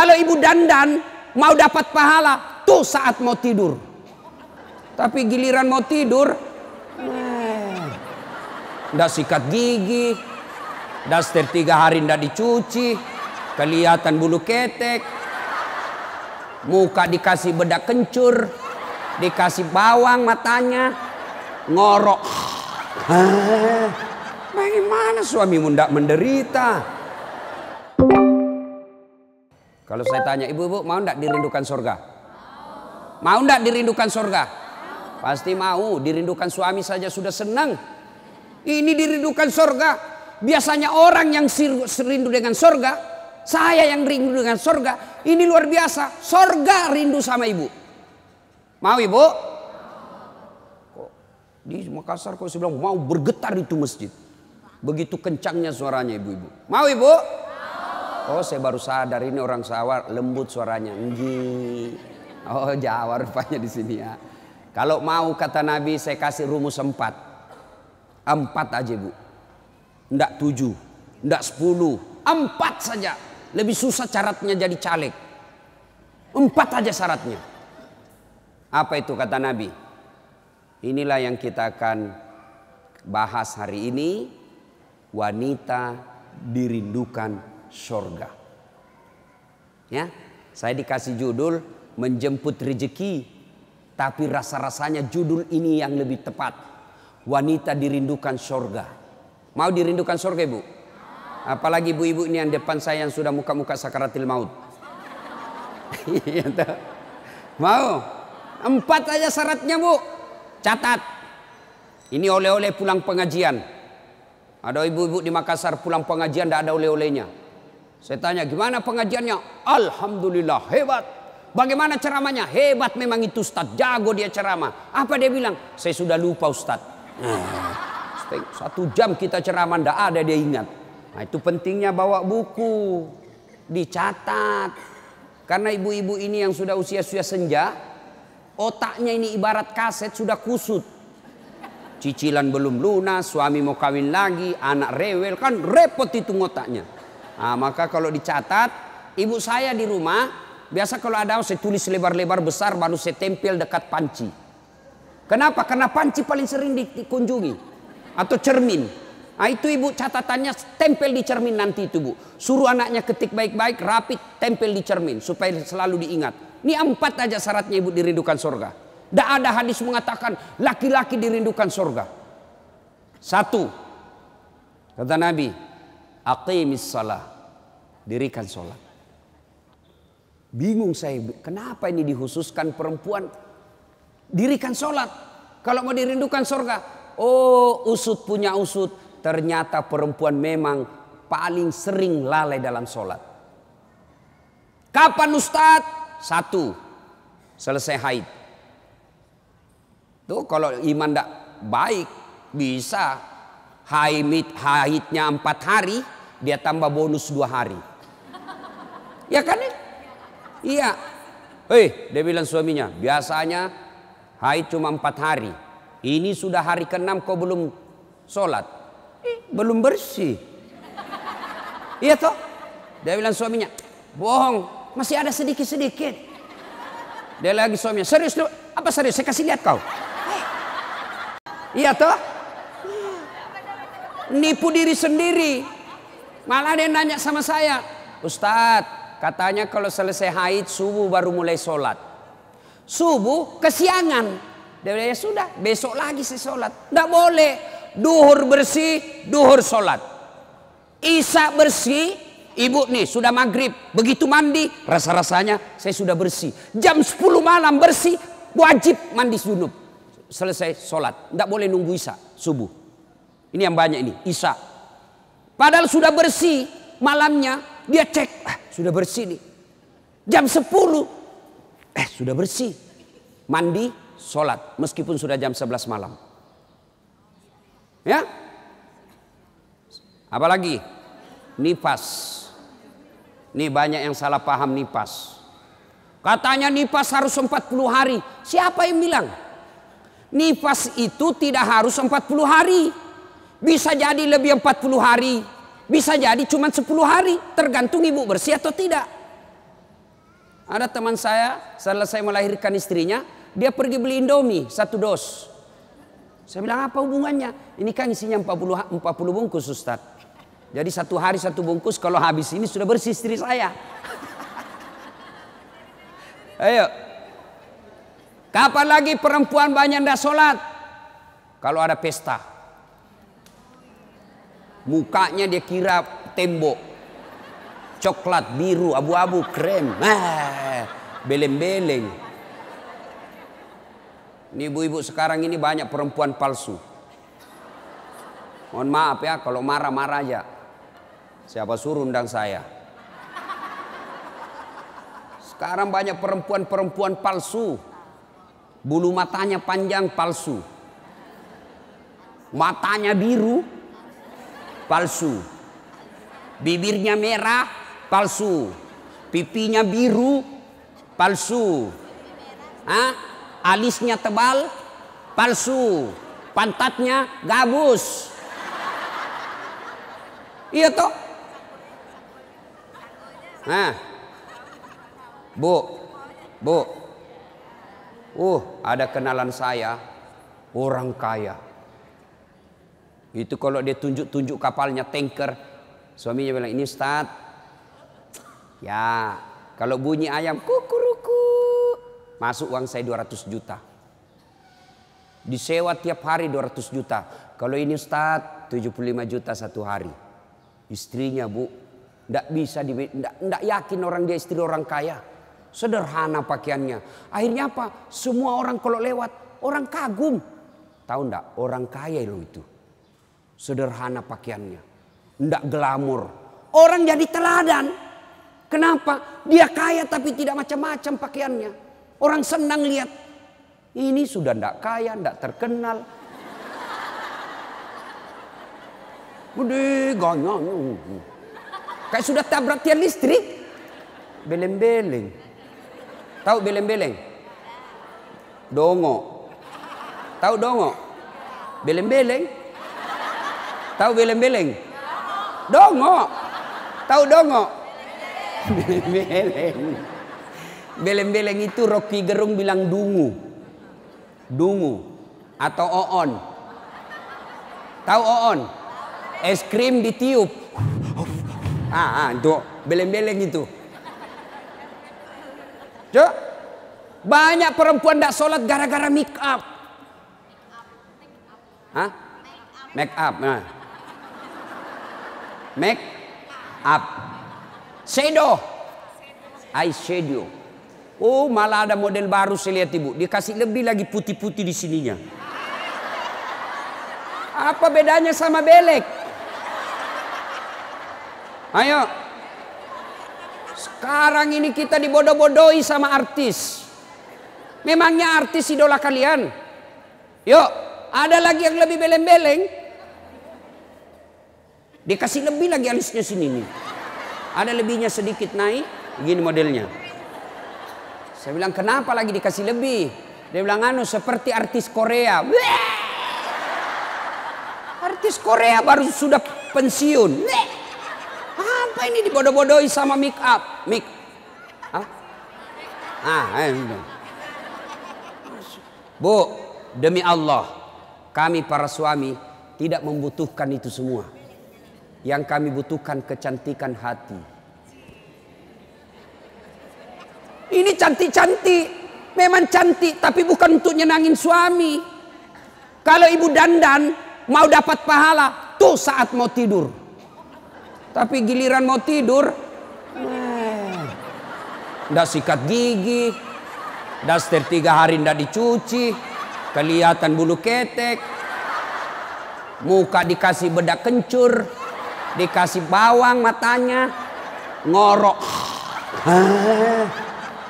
Kalau ibu dandan mau dapat pahala tuh saat mau tidur. Tapi giliran mau tidur, ndak sikat gigi, daster 3 hari ndak dicuci, kelihatan bulu ketek, muka dikasih bedak kencur, dikasih bawang matanya, ngorok. Bagaimana suamimu ndak menderita? Kalau saya tanya, ibu-ibu mau ndak dirindukan surga? Mau ndak dirindukan surga? Pasti mau. Dirindukan suami saja sudah senang. Ini dirindukan surga. Biasanya orang yang rindu dengan surga, saya yang rindu dengan surga. Ini luar biasa. Surga rindu sama ibu. Mau ibu? Di Makassar kok saya bilang mau bergetar itu masjid. Begitu kencangnya suaranya ibu-ibu. Mau ibu? Oh, saya baru sadar ini orang Jawa lembut suaranya. Oh, Jawa rupanya di sini ya. Kalau mau kata Nabi saya kasih rumus 4. 4 aja bu. Ndak 7, ndak 10, 4 saja. Lebih susah syaratnya jadi caleg. 4 aja syaratnya. Apa itu kata Nabi? Inilah yang kita akan bahas hari ini. Wanita dirindukan surga. Ya, saya dikasih judul menjemput rezeki, tapi rasa-rasanya judul ini yang lebih tepat. Wanita dirindukan surga. Mau dirindukan surga ibu? Apalagi ibu-ibu ini yang depan saya yang sudah muka-muka sakaratil maut. Mau? 4 aja syaratnya bu. Catat. Ini oleh-oleh pulang pengajian. Ada ibu-ibu di Makassar pulang pengajian tidak ada oleh-olehnya. Saya tanya gimana pengajiannya? Alhamdulillah hebat. Bagaimana ceramahnya? Hebat memang itu Ustaz. Jago dia ceramah. Apa dia bilang? Saya sudah lupa Ustaz. 1 jam kita ceramah tidak ada dia ingat. Nah itu pentingnya bawa buku. Dicatat. Karena ibu-ibu ini yang sudah usia-usia senja. Otaknya ini ibarat kaset sudah kusut. Cicilan belum lunas. Suami mau kawin lagi. Anak rewel. Kan repot itu otaknya. Nah, maka kalau dicatat, ibu saya di rumah, biasa kalau ada saya tulis lebar-lebar besar baru saya tempel dekat panci. Kenapa? Karena panci paling sering dikunjungi. Atau cermin. Nah itu ibu catatannya tempel di cermin nanti itu bu. Suruh anaknya ketik baik-baik, rapi, tempel di cermin. Supaya selalu diingat. Ini 4 aja syaratnya ibu dirindukan surga. Tidak ada hadis mengatakan laki-laki dirindukan surga. 1. Kata Nabi, aqimis salah. Dirikan sholat. Bingung saya, kenapa ini dikhususkan perempuan? Dirikan sholat. Kalau mau dirindukan surga. Oh, usut punya usut. Ternyata perempuan memang paling sering lalai dalam sholat. Kapan Ustaz? 1. Selesai haid. Tuh kalau iman tidak baik bisa haidnya 4 hari. Dia tambah bonus 2 hari. Ya kan? Iya. Dia bilang suaminya, biasanya haid cuma 4 hari. Ini sudah hari ke-6 kau belum sholat. Belum bersih. Iya toh? Dia bilang suaminya, bohong, masih ada sedikit-sedikit. Dia lagi suaminya, serius lu? Apa serius? Saya kasih lihat kau. Iya toh? Nipu diri sendiri. Malah dia nanya sama saya, Ustadz, katanya kalau selesai haid subuh baru mulai sholat. Subuh kesiangan. Dia bilang ya sudah, besok lagi saya sholat. Tidak boleh. Duhur bersih, duhur sholat. Isya bersih, ibu nih sudah maghrib. Begitu mandi, rasa-rasanya saya sudah bersih. Jam 10 malam bersih, wajib mandi junub. Selesai sholat. Tidak boleh nunggu isya, subuh. Ini yang banyak ini, isya. Padahal sudah bersih malamnya, dia cek, sudah bersih nih. Jam 10, sudah bersih. Mandi, sholat, meskipun sudah jam 11 malam. Ya? Apalagi? Nifas. Ini banyak yang salah paham nifas. Katanya nifas harus 40 hari. Siapa yang bilang? Nifas itu tidak harus 40 hari. Bisa jadi lebih 40 hari. Bisa jadi cuma 10 hari. Tergantung ibu bersih atau tidak. Ada teman saya selesai melahirkan istrinya, dia pergi beli Indomie 1 dos. Saya bilang, apa hubungannya? Ini kan isinya 40 bungkus Ustaz. Jadi 1 hari 1 bungkus, kalau habis ini sudah bersih istri saya. Ayo. Kapan lagi perempuan banyak ndak sholat? Kalau ada pesta. Mukanya dia kira tembok. Coklat, biru, abu-abu, krem. Beleng-beleng. Ini ibu-ibu sekarang ini banyak perempuan palsu. Mohon maaf ya, kalau marah-marah aja. Siapa suruh undang saya? Sekarang banyak perempuan-perempuan palsu. Bulu matanya panjang, palsu. Matanya biru, palsu. Bibirnya merah, palsu. Pipinya biru, palsu. Alisnya tebal, palsu. Pantatnya gabus. Iya toh? Bu. Ada kenalan saya, orang kaya. Itu kalau dia tunjuk-tunjuk kapalnya, tanker, suaminya bilang, ini Ustaz. Ya, kalau bunyi ayam kukuruku, masuk uang saya 200 juta. Disewa tiap hari 200 juta. Kalau ini Ustaz, 75 juta 1 hari. Istrinya Bu, ndak yakin orang dia istri orang kaya. Sederhana pakaiannya. Akhirnya apa? Semua orang kalau lewat, orang kagum. Tahu ndak? Orang kaya loh itu. Sederhana pakaiannya. Ndak glamor. Orang jadi teladan. Kenapa? Dia kaya tapi tidak macam-macam pakaiannya. Orang senang lihat. Ini sudah ndak kaya, ndak terkenal. Gede ganyanya. Kayak sudah tabrak tiang listrik. Beleng-beleng. Tahu beleng-beleng? Dongo. Tahu dongo? Beleng-beleng. Tahu beleng-beleng? Dongo. Tahu dongo? Beleng-beleng. Beleng-beleng itu Rocky Gerung bilang dungu. Dungu atau oon. Tahu oon? Es krim ditiup. Itu beleng-beleng itu. Banyak perempuan tidak sholat gara-gara make up. Make up. Make up. Shadow. Eyeshadow. Malah ada model baru saya lihat ibu. Dikasih lebih lagi putih-putih di sininya. Apa bedanya sama belek? Ayo. Sekarang ini kita dibodoh-bodohi sama artis. Memangnya artis idola kalian? Yuk, ada lagi yang lebih beleng-beleng. Dikasih lebih lagi alisnya sini nih. Ada lebihnya sedikit naik. Gini modelnya. Saya bilang kenapa lagi dikasih lebih? Dia bilang seperti artis Korea. Artis Korea baru sudah pensiun. Apa ini dibodoh-bodohi sama make up? Bu, demi Allah, kami para suami tidak membutuhkan itu semua. Yang kami butuhkan kecantikan hati. Ini cantik-cantik, memang cantik, tapi bukan untuk nyenangin suami. Kalau ibu dandan mau dapat pahala, tuh saat mau tidur. Tapi giliran mau tidur, ndak sikat gigi, daster 3 hari ndak dicuci, kelihatan bulu ketek, muka dikasih bedak kencur, dikasih bawang matanya, ngorok.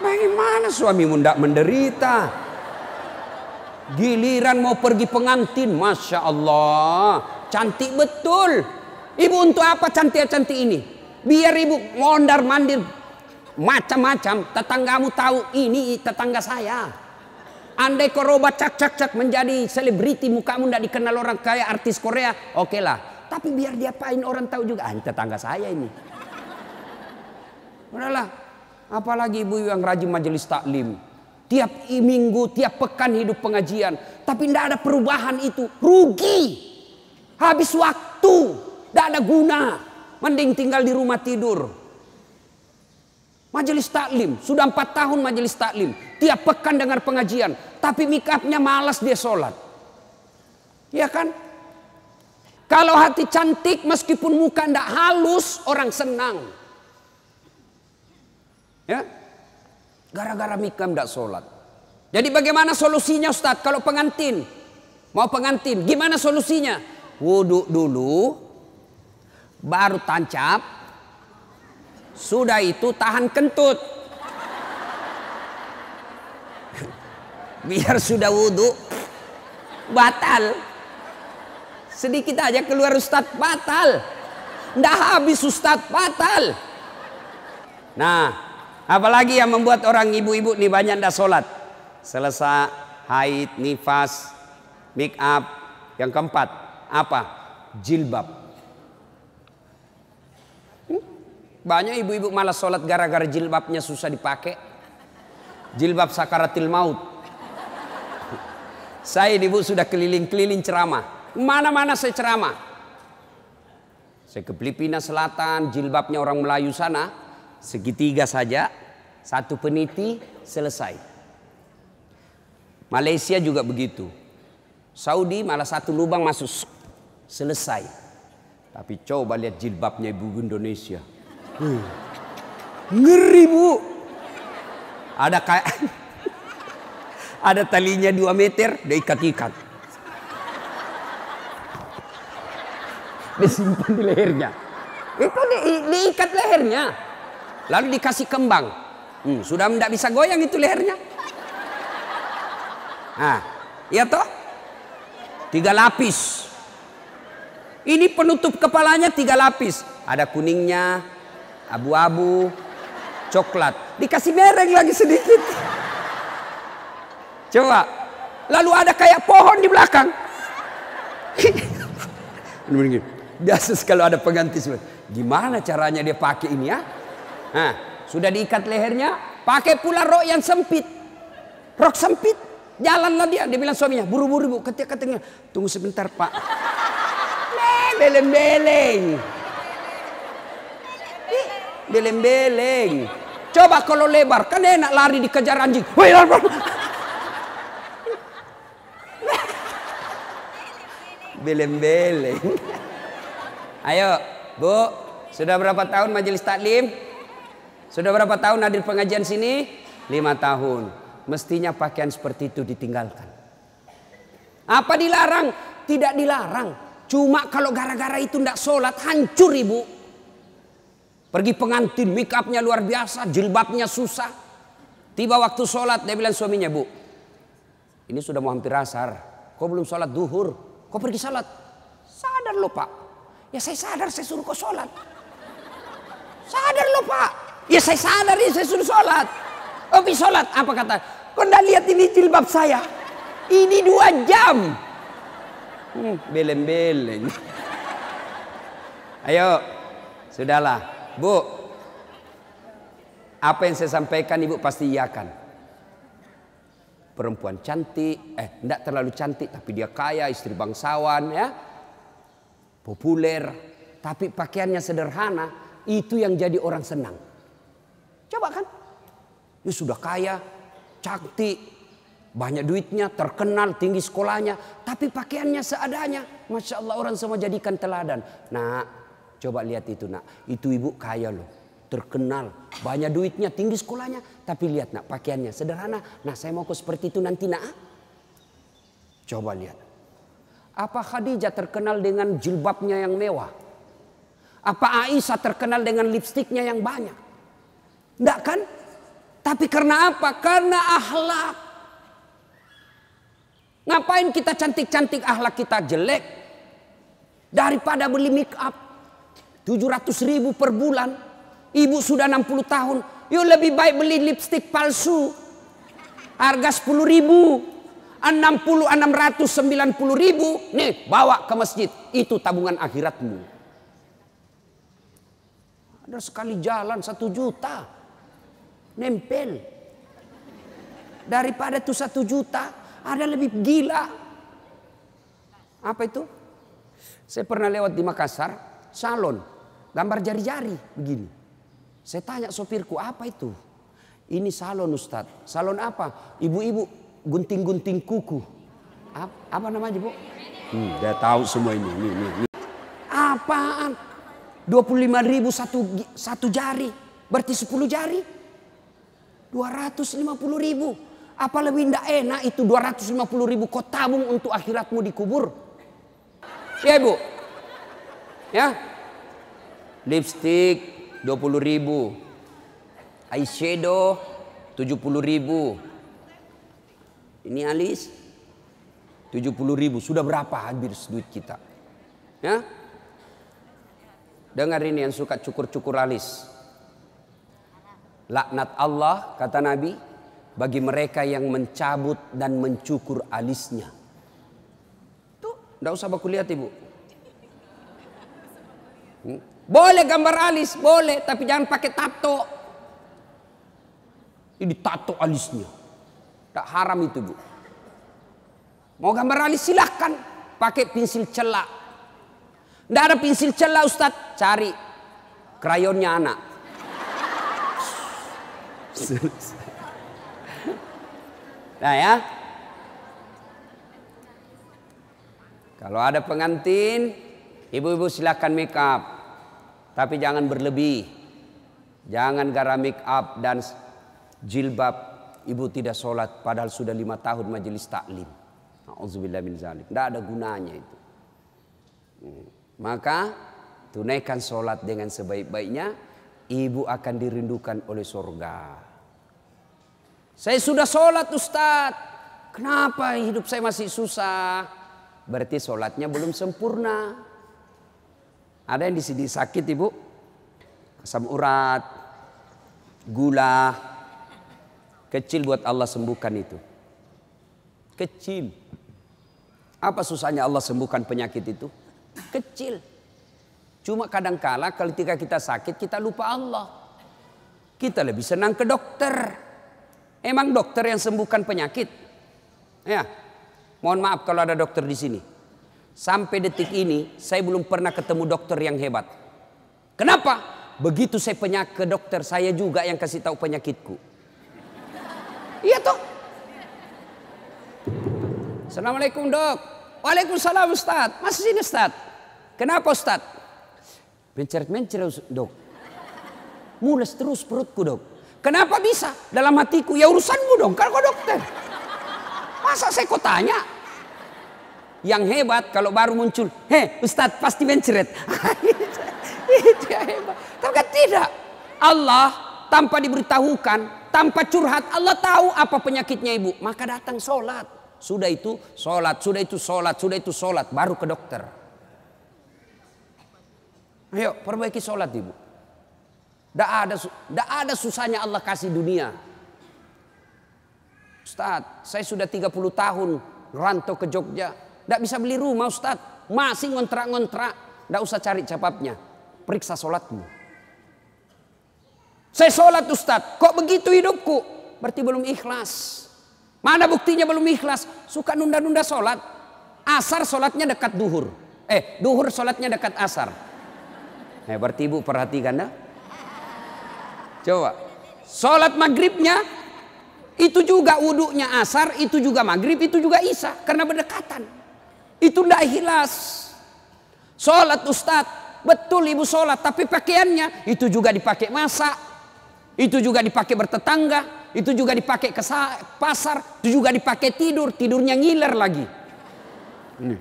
Bagaimana suamimu ndak menderita? Giliran mau pergi pengantin, Masya Allah, cantik betul. Ibu untuk apa cantik-cantik ini? Biar ibu mondar-mandir macam-macam. Tetanggamu tahu ini tetangga saya. Andai kau robat cak menjadi selebriti, mukamu tidak dikenal orang kaya artis Korea, oke lah. Tapi biar diapain orang tahu juga, ini tetangga saya ini. Udahlah. Apalagi ibu yang rajin majelis taklim. Tiap minggu, tiap pekan hidup pengajian. Tapi tidak ada perubahan itu. Rugi. Habis waktu. Tidak ada guna. Mending tinggal di rumah tidur. Majelis taklim. Sudah 4 tahun majelis taklim. Tiap pekan dengar pengajian. Tapi make upnya malas dia sholat. Ya kan? Kalau hati cantik meskipun muka tidak halus. Orang senang. Ya, gara-gara mikam tidak sholat. Jadi bagaimana solusinya Ustadz? Kalau pengantin, mau pengantin, gimana solusinya? Wudhu dulu, baru tancap, sudah itu tahan kentut. Biar sudah wudhu, batal. Sedikit aja keluar Ustadz, batal. Tidak habis Ustadz, batal. Nah, apalagi yang membuat orang ibu-ibu nih banyak ndak sholat. Selesai haid, nifas, make up. Yang keempat, apa? Jilbab. Banyak ibu-ibu malas sholat gara-gara jilbabnya susah dipakai. Jilbab sakaratil maut. Saya ibu sudah keliling-keliling ceramah. Mana-mana saya ceramah. Saya ke Filipina Selatan, jilbabnya orang Melayu sana. Segitiga saja, 1 peniti selesai. Malaysia juga begitu. Saudi malah 1 lubang masuk selesai. Tapi coba lihat jilbabnya ibu Indonesia. Ngeri bu. Ada kayak ada talinya 2 meter, diikat-ikat. Disimpan di lehernya. Itu diikat lehernya. Lalu dikasih kembang. Sudah tidak bisa goyang itu lehernya. Nah, iya toh? 3 lapis. Ini penutup kepalanya 3 lapis. Ada kuningnya, abu-abu, coklat. Dikasih mereng lagi sedikit. Coba. Lalu ada kayak pohon di belakang. Biasa kalau ada pengantin. Gimana caranya dia pakai ini ya? Nah, sudah diikat lehernya, pakai pula rok yang sempit. Rok sempit. Jalanlah dia bilang suaminya, buru-buru bu, ketik-ketiknya. Tunggu sebentar pak. Beleng-beleng. Beleng-beleng. Coba kalau lebar, kan enak lari dikejar anjing. Beleng-beleng. Ayo, bu, sudah berapa tahun majelis taklim? Sudah berapa tahun hadir pengajian sini? 5 tahun. Mestinya pakaian seperti itu ditinggalkan. Apa dilarang? Tidak dilarang. Cuma kalau gara-gara itu tidak sholat, hancur ibu. Pergi pengantin, make upnya luar biasa, jilbabnya susah. Tiba waktu sholat, dia bilang suaminya, bu, ini sudah mau hampir asar. Kok belum sholat duhur? Kok pergi sholat? Sadar lo pak. Ya saya sadar, saya suruh kau sholat. Sadar lo pak. Ya saya sadar, ya saya suruh sholat. Opi sholat, apa kata? Kau ndak lihat ini jilbab saya? Ini 2 jam. Beleng-beleng. Ayo, sudahlah. Bu, apa yang saya sampaikan ibu pasti iyakan. Perempuan cantik, enggak terlalu cantik, tapi dia kaya, istri bangsawan ya. Populer, tapi pakaiannya sederhana, itu yang jadi orang senang. Coba kan, dia sudah kaya, cantik, banyak duitnya, terkenal, tinggi sekolahnya, tapi pakaiannya seadanya. Masya Allah, orang semua jadikan teladan. Nah, coba lihat itu nak, itu ibu kaya loh, terkenal, banyak duitnya, tinggi sekolahnya, tapi lihat nak, pakaiannya sederhana. Nah, saya mau seperti itu nanti nak. Coba lihat, apa Khadijah terkenal dengan jilbabnya yang mewah? Apa Aisyah terkenal dengan lipstiknya yang banyak? Enggak kan? Tapi karena apa? Karena akhlak. Ngapain kita cantik-cantik akhlak kita jelek? Daripada beli make up 700.000 per bulan. Ibu sudah 60 tahun. Yuk lebih baik beli lipstik palsu. Harga 10.000. 690.000. Nih bawa ke masjid. Itu tabungan akhiratmu. Ada sekali jalan 1 juta. nempel. Daripada itu 1 juta, ada lebih gila. Apa itu? Saya pernah lewat di Makassar, salon, gambar jari-jari begini. Saya tanya sopirku, apa itu? Ini salon Ustadz. Salon apa? Ibu-ibu gunting-gunting kuku. Apa namanya Bu? Dia tahu semua ini. Apaan? 25.000 satu jari. Berarti 10 jari. 250.000. Apa lebih tidak enak itu 250.000 kau tabung untuk akhiratmu dikubur? Ya Ibu. Ya. Lipstick 20.000. Eyeshadow 70.000. Ini alis 70.000. Sudah berapa habis duit kita? Ya. Dengar ini yang suka cukur-cukur alis. Laknat Allah kata Nabi bagi mereka yang mencabut dan mencukur alisnya. Tuh, enggak usah baku lihat Ibu. Boleh gambar alis, boleh, tapi jangan pakai tato. Ini tato alisnya. Tak haram itu Bu. Mau gambar alis silahkan, pakai pensil celak. Tidak ada pensil celak Ustadz, cari krayonnya anak. Nah ya, kalau ada pengantin, ibu-ibu silakan make up, tapi jangan berlebih, jangan gara make up dan jilbab ibu tidak sholat, padahal sudah 5 tahun majelis taklim. Auzubillah min zalik, tidak ada gunanya itu. Maka tunaikan sholat dengan sebaik-baiknya, ibu akan dirindukan oleh surga. Saya sudah sholat Ustadz, kenapa hidup saya masih susah? Berarti sholatnya belum sempurna. Ada yang di sini sakit Ibu, asam urat, gula, kecil buat Allah sembuhkan itu. Kecil. Apa susahnya Allah sembuhkan penyakit itu? Kecil. Cuma kadangkala ketika kita sakit kita lupa Allah. Kita lebih senang ke dokter. Emang dokter yang sembuhkan penyakit? Ya, mohon maaf kalau ada dokter di sini. Sampai detik ini saya belum pernah ketemu dokter yang hebat. Kenapa? Begitu saya ke dokter, saya juga yang kasih tahu penyakitku. Iya toh? Assalamualaikum dok. Waalaikumsalam Ustadz. Masih sini Ustadz. Kenapa Ustadz? Mencret-mencret dok. Mules terus perutku dok. Kenapa bisa? Dalam hatiku, ya urusanmu dong, kalau kau dokter. Masa saya kau tanya? Yang hebat kalau baru muncul, Ustadz pasti mencret. Itu yang hebat. Tapi kan tidak. Allah tanpa diberitahukan, tanpa curhat, Allah tahu apa penyakitnya ibu. Maka datang sholat. Sudah itu sholat, sudah itu sholat, sudah itu sholat, baru ke dokter. Ayo perbaiki sholat ibu. Tidak ada susahnya Allah kasih dunia. Ustadz, saya sudah 30 tahun rantau ke Jogja. Tidak bisa beli rumah Ustadz. Masih ngontrak-ngontrak. Tidak usah cari capapnya. Periksa sholatmu. Saya sholat Ustadz. Kok begitu hidupku? Berarti belum ikhlas. Mana buktinya belum ikhlas? Suka nunda-nunda sholat. Asar sholatnya dekat duhur. Duhur sholatnya dekat asar. Berarti ibu perhatikan dah. Coba, sholat maghribnya itu juga wudhunya asar, itu juga maghrib, itu juga isya karena berdekatan. Itu tidak ikhlas. Sholat Ustadz, betul ibu sholat, tapi pakaiannya itu juga dipakai masak, itu juga dipakai bertetangga, itu juga dipakai ke pasar, itu juga dipakai tidur, tidurnya ngiler lagi. Ini.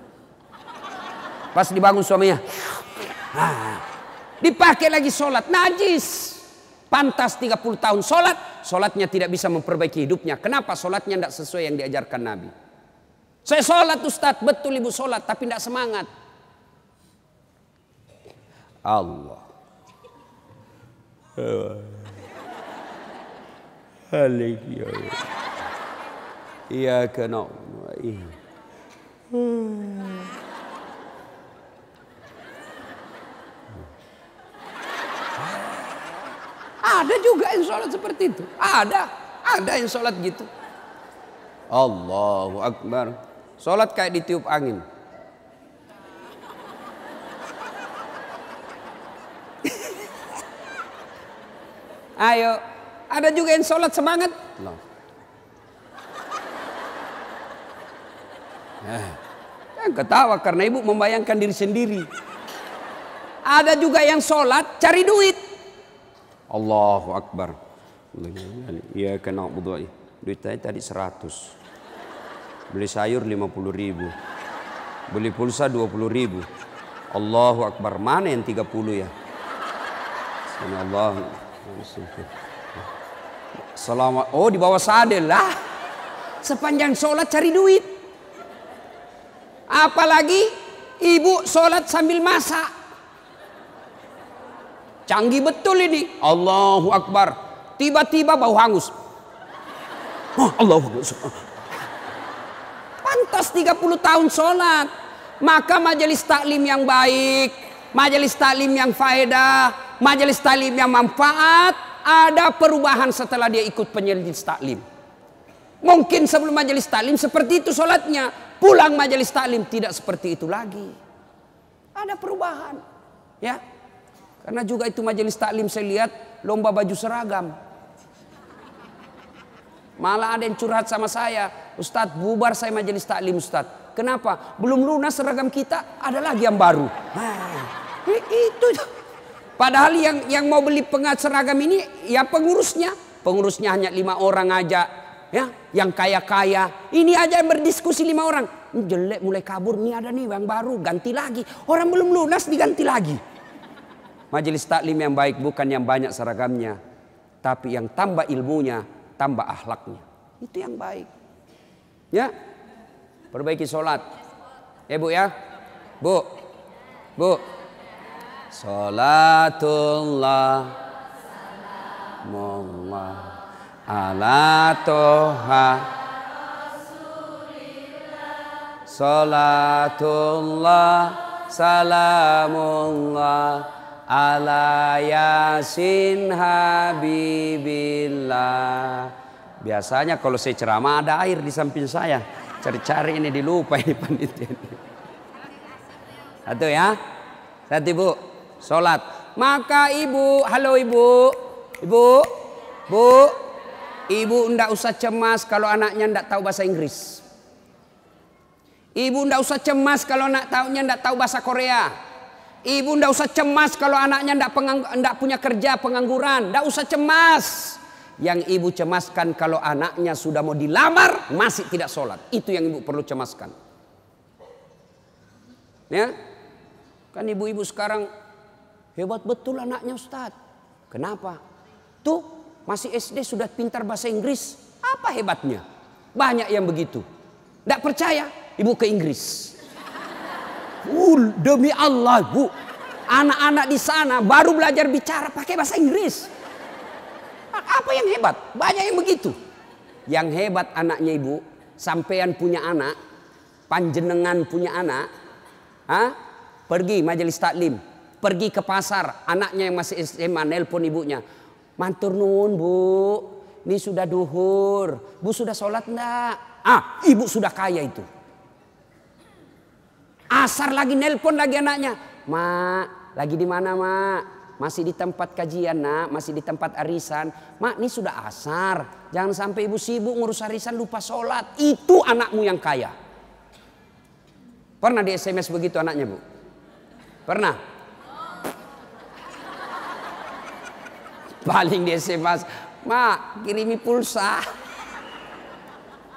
Pas dibangun suaminya, dipakai lagi sholat, najis. Pantas 30 tahun sholat, sholatnya tidak bisa memperbaiki hidupnya. Kenapa? Sholatnya tidak sesuai yang diajarkan Nabi. Saya sholat Ustadz, betul ibu sholat, tapi tidak semangat. Allah. Iya kena. Ada juga yang sholat seperti itu. Ada yang sholat gitu. Allahu Akbar. Sholat kayak ditiup angin. Ayo, ada juga yang sholat semangat. No. Kan ketawa karena ibu membayangkan diri sendiri. Ada juga yang sholat cari duit. Allahu Akbar. Iya kena budu'i. Duit saya tadi 100. Beli sayur 50.000. Beli pulsa 20.000. Allahu Akbar. Mana yang 30 ya? Allah. Selamat. Oh, di bawah sadel lah. Sepanjang sholat cari duit. Apalagi ibu sholat sambil masak. Canggih betul ini. Allahu Akbar. Tiba-tiba bau hangus. Oh, Allahu Akbar. Pantas 30 tahun sholat. Maka majelis taklim yang baik, majelis taklim yang faedah, majelis taklim yang manfaat, ada perubahan setelah dia ikut majelis taklim. Mungkin sebelum majelis taklim seperti itu sholatnya, pulang majelis taklim tidak seperti itu lagi. Ada perubahan, ya. Karena juga itu majelis taklim saya lihat lomba baju seragam. Malah ada yang curhat sama saya, Ustadz bubar saya majelis taklim Ustadz. Kenapa? Belum lunas seragam kita, ada lagi yang baru. Itu. Padahal yang mau beli pengat seragam ini ya pengurusnya. Pengurusnya hanya 5 orang aja. Ya, yang kaya-kaya. Ini aja yang berdiskusi 5 orang. Ini jelek mulai kabur, nih ada nih yang baru, ganti lagi. Orang belum lunas diganti lagi. Majelis taklim yang baik bukan yang banyak seragamnya, tapi yang tambah ilmunya, tambah akhlaknya. Itu yang baik. Ya. Perbaiki sholat. Bu ya. Bu. Sholatullah Mullah ala toha Sholatullah salamullah ala yasin habibillah. Biasanya kalau saya ceramah ada air di samping saya. Cari-cari ini dilupa ini panitia. Satu ya. Satu ibu. Sholat. Maka ibu. Halo ibu. Ibu. Bu. Ibu ndak usah cemas kalau anaknya ndak tahu bahasa Inggris. Ibu ndak usah cemas kalau anaknya ndak tahu bahasa Korea. Ibu ndak usah cemas kalau anaknya ndak punya kerja, pengangguran. Ndak usah cemas. Yang ibu cemaskan kalau anaknya sudah mau dilamar masih tidak sholat. Itu yang ibu perlu cemaskan. Ya, kan ibu-ibu sekarang hebat betul anaknya Ustadz. Kenapa? Tuh masih SD sudah pintar bahasa Inggris. Apa hebatnya? Banyak yang begitu. Tidak percaya? Ibu ke Inggris. Demi Allah bu, anak-anak di sana baru belajar bicara pakai bahasa Inggris. Apa yang hebat? Banyak yang begitu. Yang hebat anaknya ibu, sampean punya anak, panjenengan punya anak, pergi majelis taklim, pergi ke pasar, anaknya yang masih SMA nelpon ibunya, matur nuwun bu, ini sudah duhur, bu sudah sholat enggak? Ibu sudah kaya itu. Asar lagi nelpon lagi anaknya, mak, lagi di mana mak? Masih di tempat kajian nak, masih di tempat arisan. Mak, ini sudah asar. Jangan sampai ibu sibuk ngurus arisan lupa sholat. Itu anakmu yang kaya. Pernah di SMS begitu anaknya bu? Pernah? Paling di SMS, mak kirimi pulsa.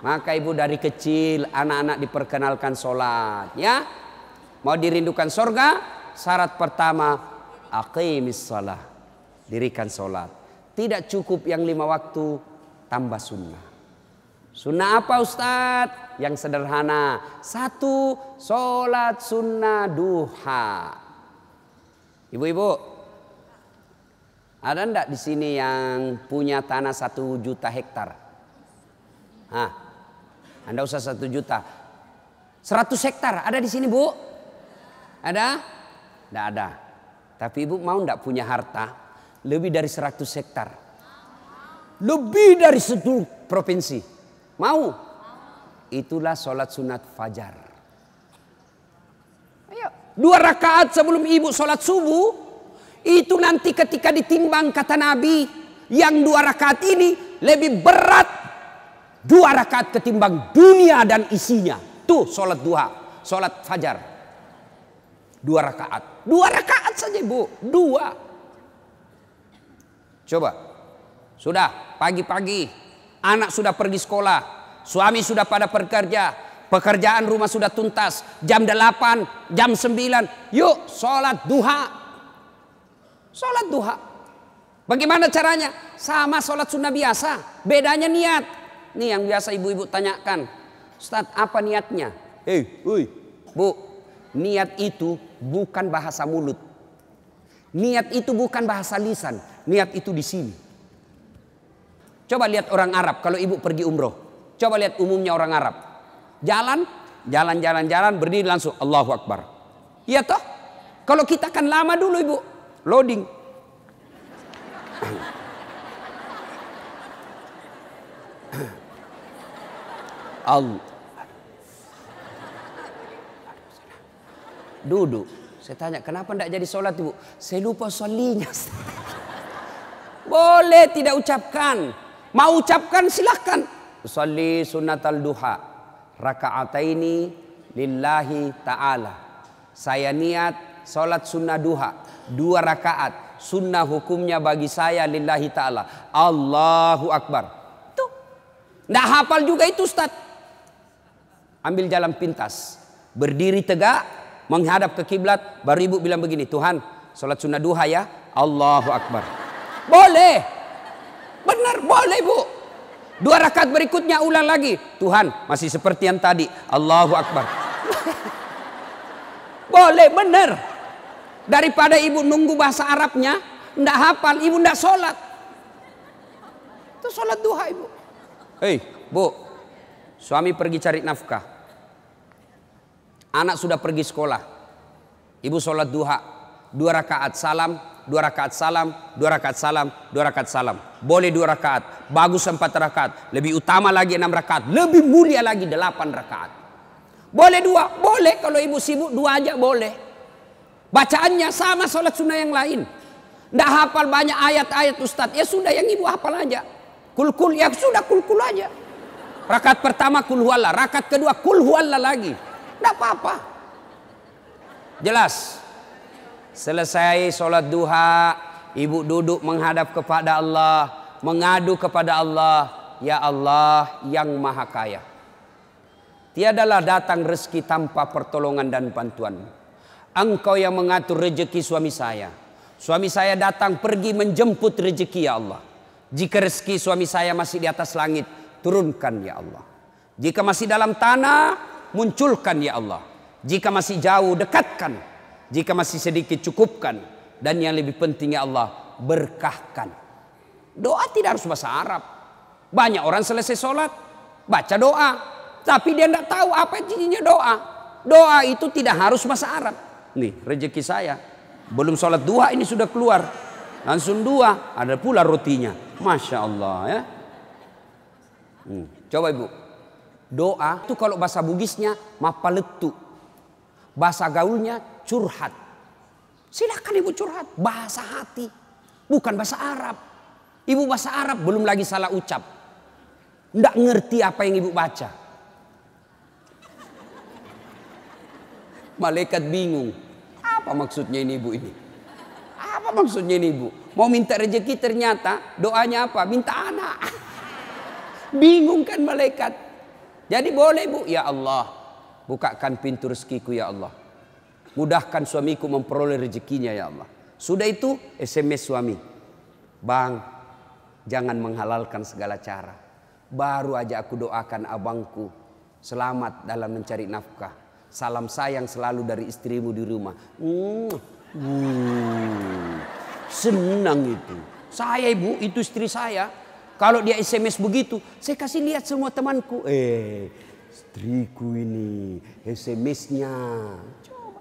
Maka ibu dari kecil anak-anak diperkenalkan sholat. Ya, mau dirindukan surga, syarat pertama aqimis shalah, dirikan sholat. Tidak cukup yang 5 waktu, tambah sunnah. Sunnah apa Ustadz? Yang sederhana. 1, sholat sunnah duha. Ibu-ibu, ada enggak di sini yang punya tanah 1 juta hektar? Anda usah 1 juta. 100 hektar ada di sini bu? Ada? Enggak ada. Tapi ibu mau enggak punya harta? Lebih dari 100 hektar. Lebih dari 10 provinsi. Mau? Itulah sholat sunat fajar. Ayo. 2 rakaat sebelum ibu sholat subuh. Itu nanti ketika ditimbang kata Nabi. Yang 2 rakaat ini lebih berat 2 rakaat ketimbang dunia dan isinya. Tuh sholat duha. Sholat fajar. 2 rakaat. 2 rakaat saja ibu. 2. Coba. Sudah pagi-pagi. Anak sudah pergi sekolah. Suami sudah pada bekerja, pekerjaan rumah sudah tuntas. Jam 8, jam 9, yuk sholat duha. Sholat duha. Bagaimana caranya? Sama sholat sunnah biasa. Bedanya niat. Nih yang biasa ibu-ibu tanyakan. Ustaz, apa niatnya? Bu, niat itu bukan bahasa mulut. Niat itu bukan bahasa lisan. Niat itu di sini. Coba lihat orang Arab kalau ibu pergi umroh. Coba lihat umumnya orang Arab. Jalan, berdiri langsung Allahu Akbar. Iya toh? Kalau kita kan lama dulu ibu. Loading. Allah. Duduk. Saya tanya, kenapa tidak jadi sholat ibu? Saya lupa sholinya. Boleh tidak ucapkan. Mau ucapkan silahkan. Usalli sunnatal duha raka'ataini lillahi ta'ala. Saya niat salat sunnah duha 2 rakaat. Sunnah hukumnya bagi saya lillahi ta'ala. Allahu Akbar. Tuh. Nggak hafal juga itu Ustaz. Ambil jalan pintas. Berdiri tegak. Menghadap ke kiblat. Baru ibu bilang begini. Tuhan salat sunnah duha ya. Allahu Akbar. Boleh. Benar boleh bu. 2 rakaat berikutnya ulang lagi. Tuhan masih seperti yang tadi. Allahu Akbar. Boleh benar. Daripada ibu nunggu bahasa Arabnya. Nggak hafal. Ibu nggak sholat. Itu sholat duha ibu. Bu. Suami pergi cari nafkah. Anak sudah pergi sekolah. Ibu sholat duha. 2 rakaat salam. 2 rakaat salam, 2 rakaat salam, 2 rakaat salam. Boleh 2 rakaat, bagus 4 rakaat. Lebih utama lagi 6 rakaat, lebih mulia lagi 8 rakaat. Boleh 2, boleh kalau ibu sibuk 2 aja boleh. Bacaannya sama sholat sunnah yang lain. Nggak hafal banyak ayat-ayat Ustadz, ya sudah yang ibu hafal aja. Kul-kul, ya sudah kul-kul aja. Rakaat pertama kul huwallah, rakaat kedua kul huwallah lagi. Nggak apa-apa. Jelas. Selesai sholat duha, ibu duduk menghadap kepada Allah, mengadu kepada Allah. Ya Allah yang maha kaya, tiadalah datang rezeki tanpa pertolongan dan bantuan. Engkau yang mengatur rezeki suami saya. Suami saya datang pergi menjemput rezeki ya Allah. Jika rezeki suami saya masih di atas langit, turunkan ya Allah. Jika masih dalam tanah, munculkan ya Allah. Jika masih jauh, dekatkan. Jika masih sedikit, cukupkan. Dan yang lebih penting ya Allah, berkahkan. Doa tidak harus bahasa Arab. Banyak orang selesai sholat, baca doa. Tapi dia tidak tahu apa intinya doa. Doa itu tidak harus bahasa Arab. Nih rezeki saya. Belum sholat duha ini sudah keluar. Langsung 2, ada pula rotinya. Masya Allah ya. Coba ibu. Doa itu kalau bahasa Bugisnya mapaletu. Bahasa gaulnya curhat. Silakan ibu curhat. Bahasa hati. Bukan bahasa Arab. Ibu bahasa Arab belum lagi salah ucap. Nggak ngerti apa yang ibu baca. Malaikat bingung. Apa maksudnya ini ibu ini? Apa maksudnya ini ibu? Mau minta rezeki ternyata doanya apa? Minta anak. Bingung kan malaikat. Jadi boleh bu. Ya Allah. Bukakan pintu rezekiku ya Allah. Mudahkan suamiku memperoleh rezekinya ya Allah. Sudah itu SMS suami. Bang, jangan menghalalkan segala cara. Baru aja aku doakan abangku selamat dalam mencari nafkah. Salam sayang selalu dari istrimu di rumah. Senang itu. Saya ibu, itu istri saya. Kalau dia SMS begitu, saya kasih lihat semua temanku. Istriku ini SMS-nya. Coba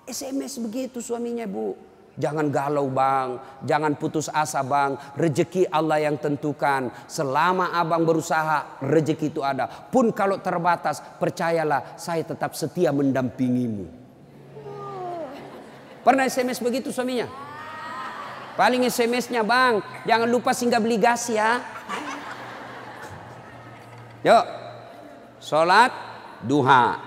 SMS begitu suaminya bu. Jangan galau bang, jangan putus asa bang. Rezeki Allah yang tentukan. Selama abang berusaha, rezeki itu ada. Pun kalau terbatas, percayalah saya tetap setia mendampingimu. Pernah SMS begitu suaminya? Paling SMS-nya bang, jangan lupa singgah beli gas ya. Yuk, sholat duha.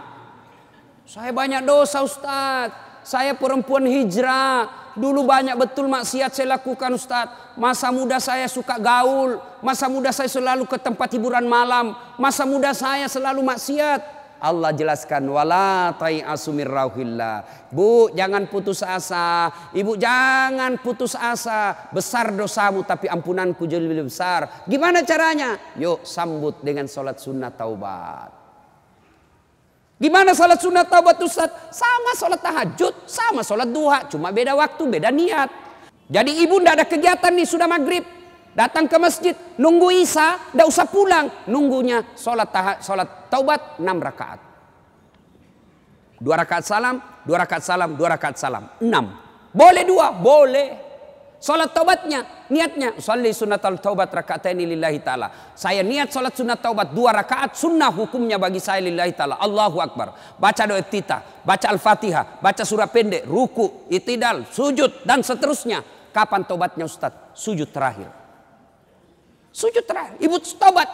Saya banyak dosa Ustadz. Saya perempuan hijrah. Dulu banyak betul maksiat saya lakukan Ustadz. Masa muda saya suka gaul. Masa muda saya selalu ke tempat hiburan malam. Masa muda saya selalu maksiat. Allah jelaskan, wala tai'asu mir rauhillah. Bu, jangan putus asa. Ibu jangan putus asa. Besar dosamu tapi ampunanku jauh lebih besar. Gimana caranya? Yuk sambut dengan sholat sunnah taubat. Gimana sholat sunat taubat Ustaz? Sama sholat tahajud, sama sholat duha. Cuma beda waktu, beda niat. Jadi ibu ndak ada kegiatan nih, sudah maghrib. Datang ke masjid, nunggu isya, ndak usah pulang. Nunggunya sholat taubat 6 rakaat. 2 rakaat salam, 2 rakaat salam, 2 rakaat salam. 6. Boleh 2? Boleh. Sholat taubatnya, niatnya. Sholli sunnatal taubat raka'ataini lillahi ta'ala. Saya niat sholat sunat taubat 2 rakaat. Sunnah hukumnya bagi saya lillahi ta'ala. Allahu Akbar. Baca doa iftitah, baca Al-Fatihah, baca surah pendek, ruku, itidal, sujud, dan seterusnya. Kapan taubatnya Ustaz? Sujud terakhir. Sujud terakhir. Ibu taubat.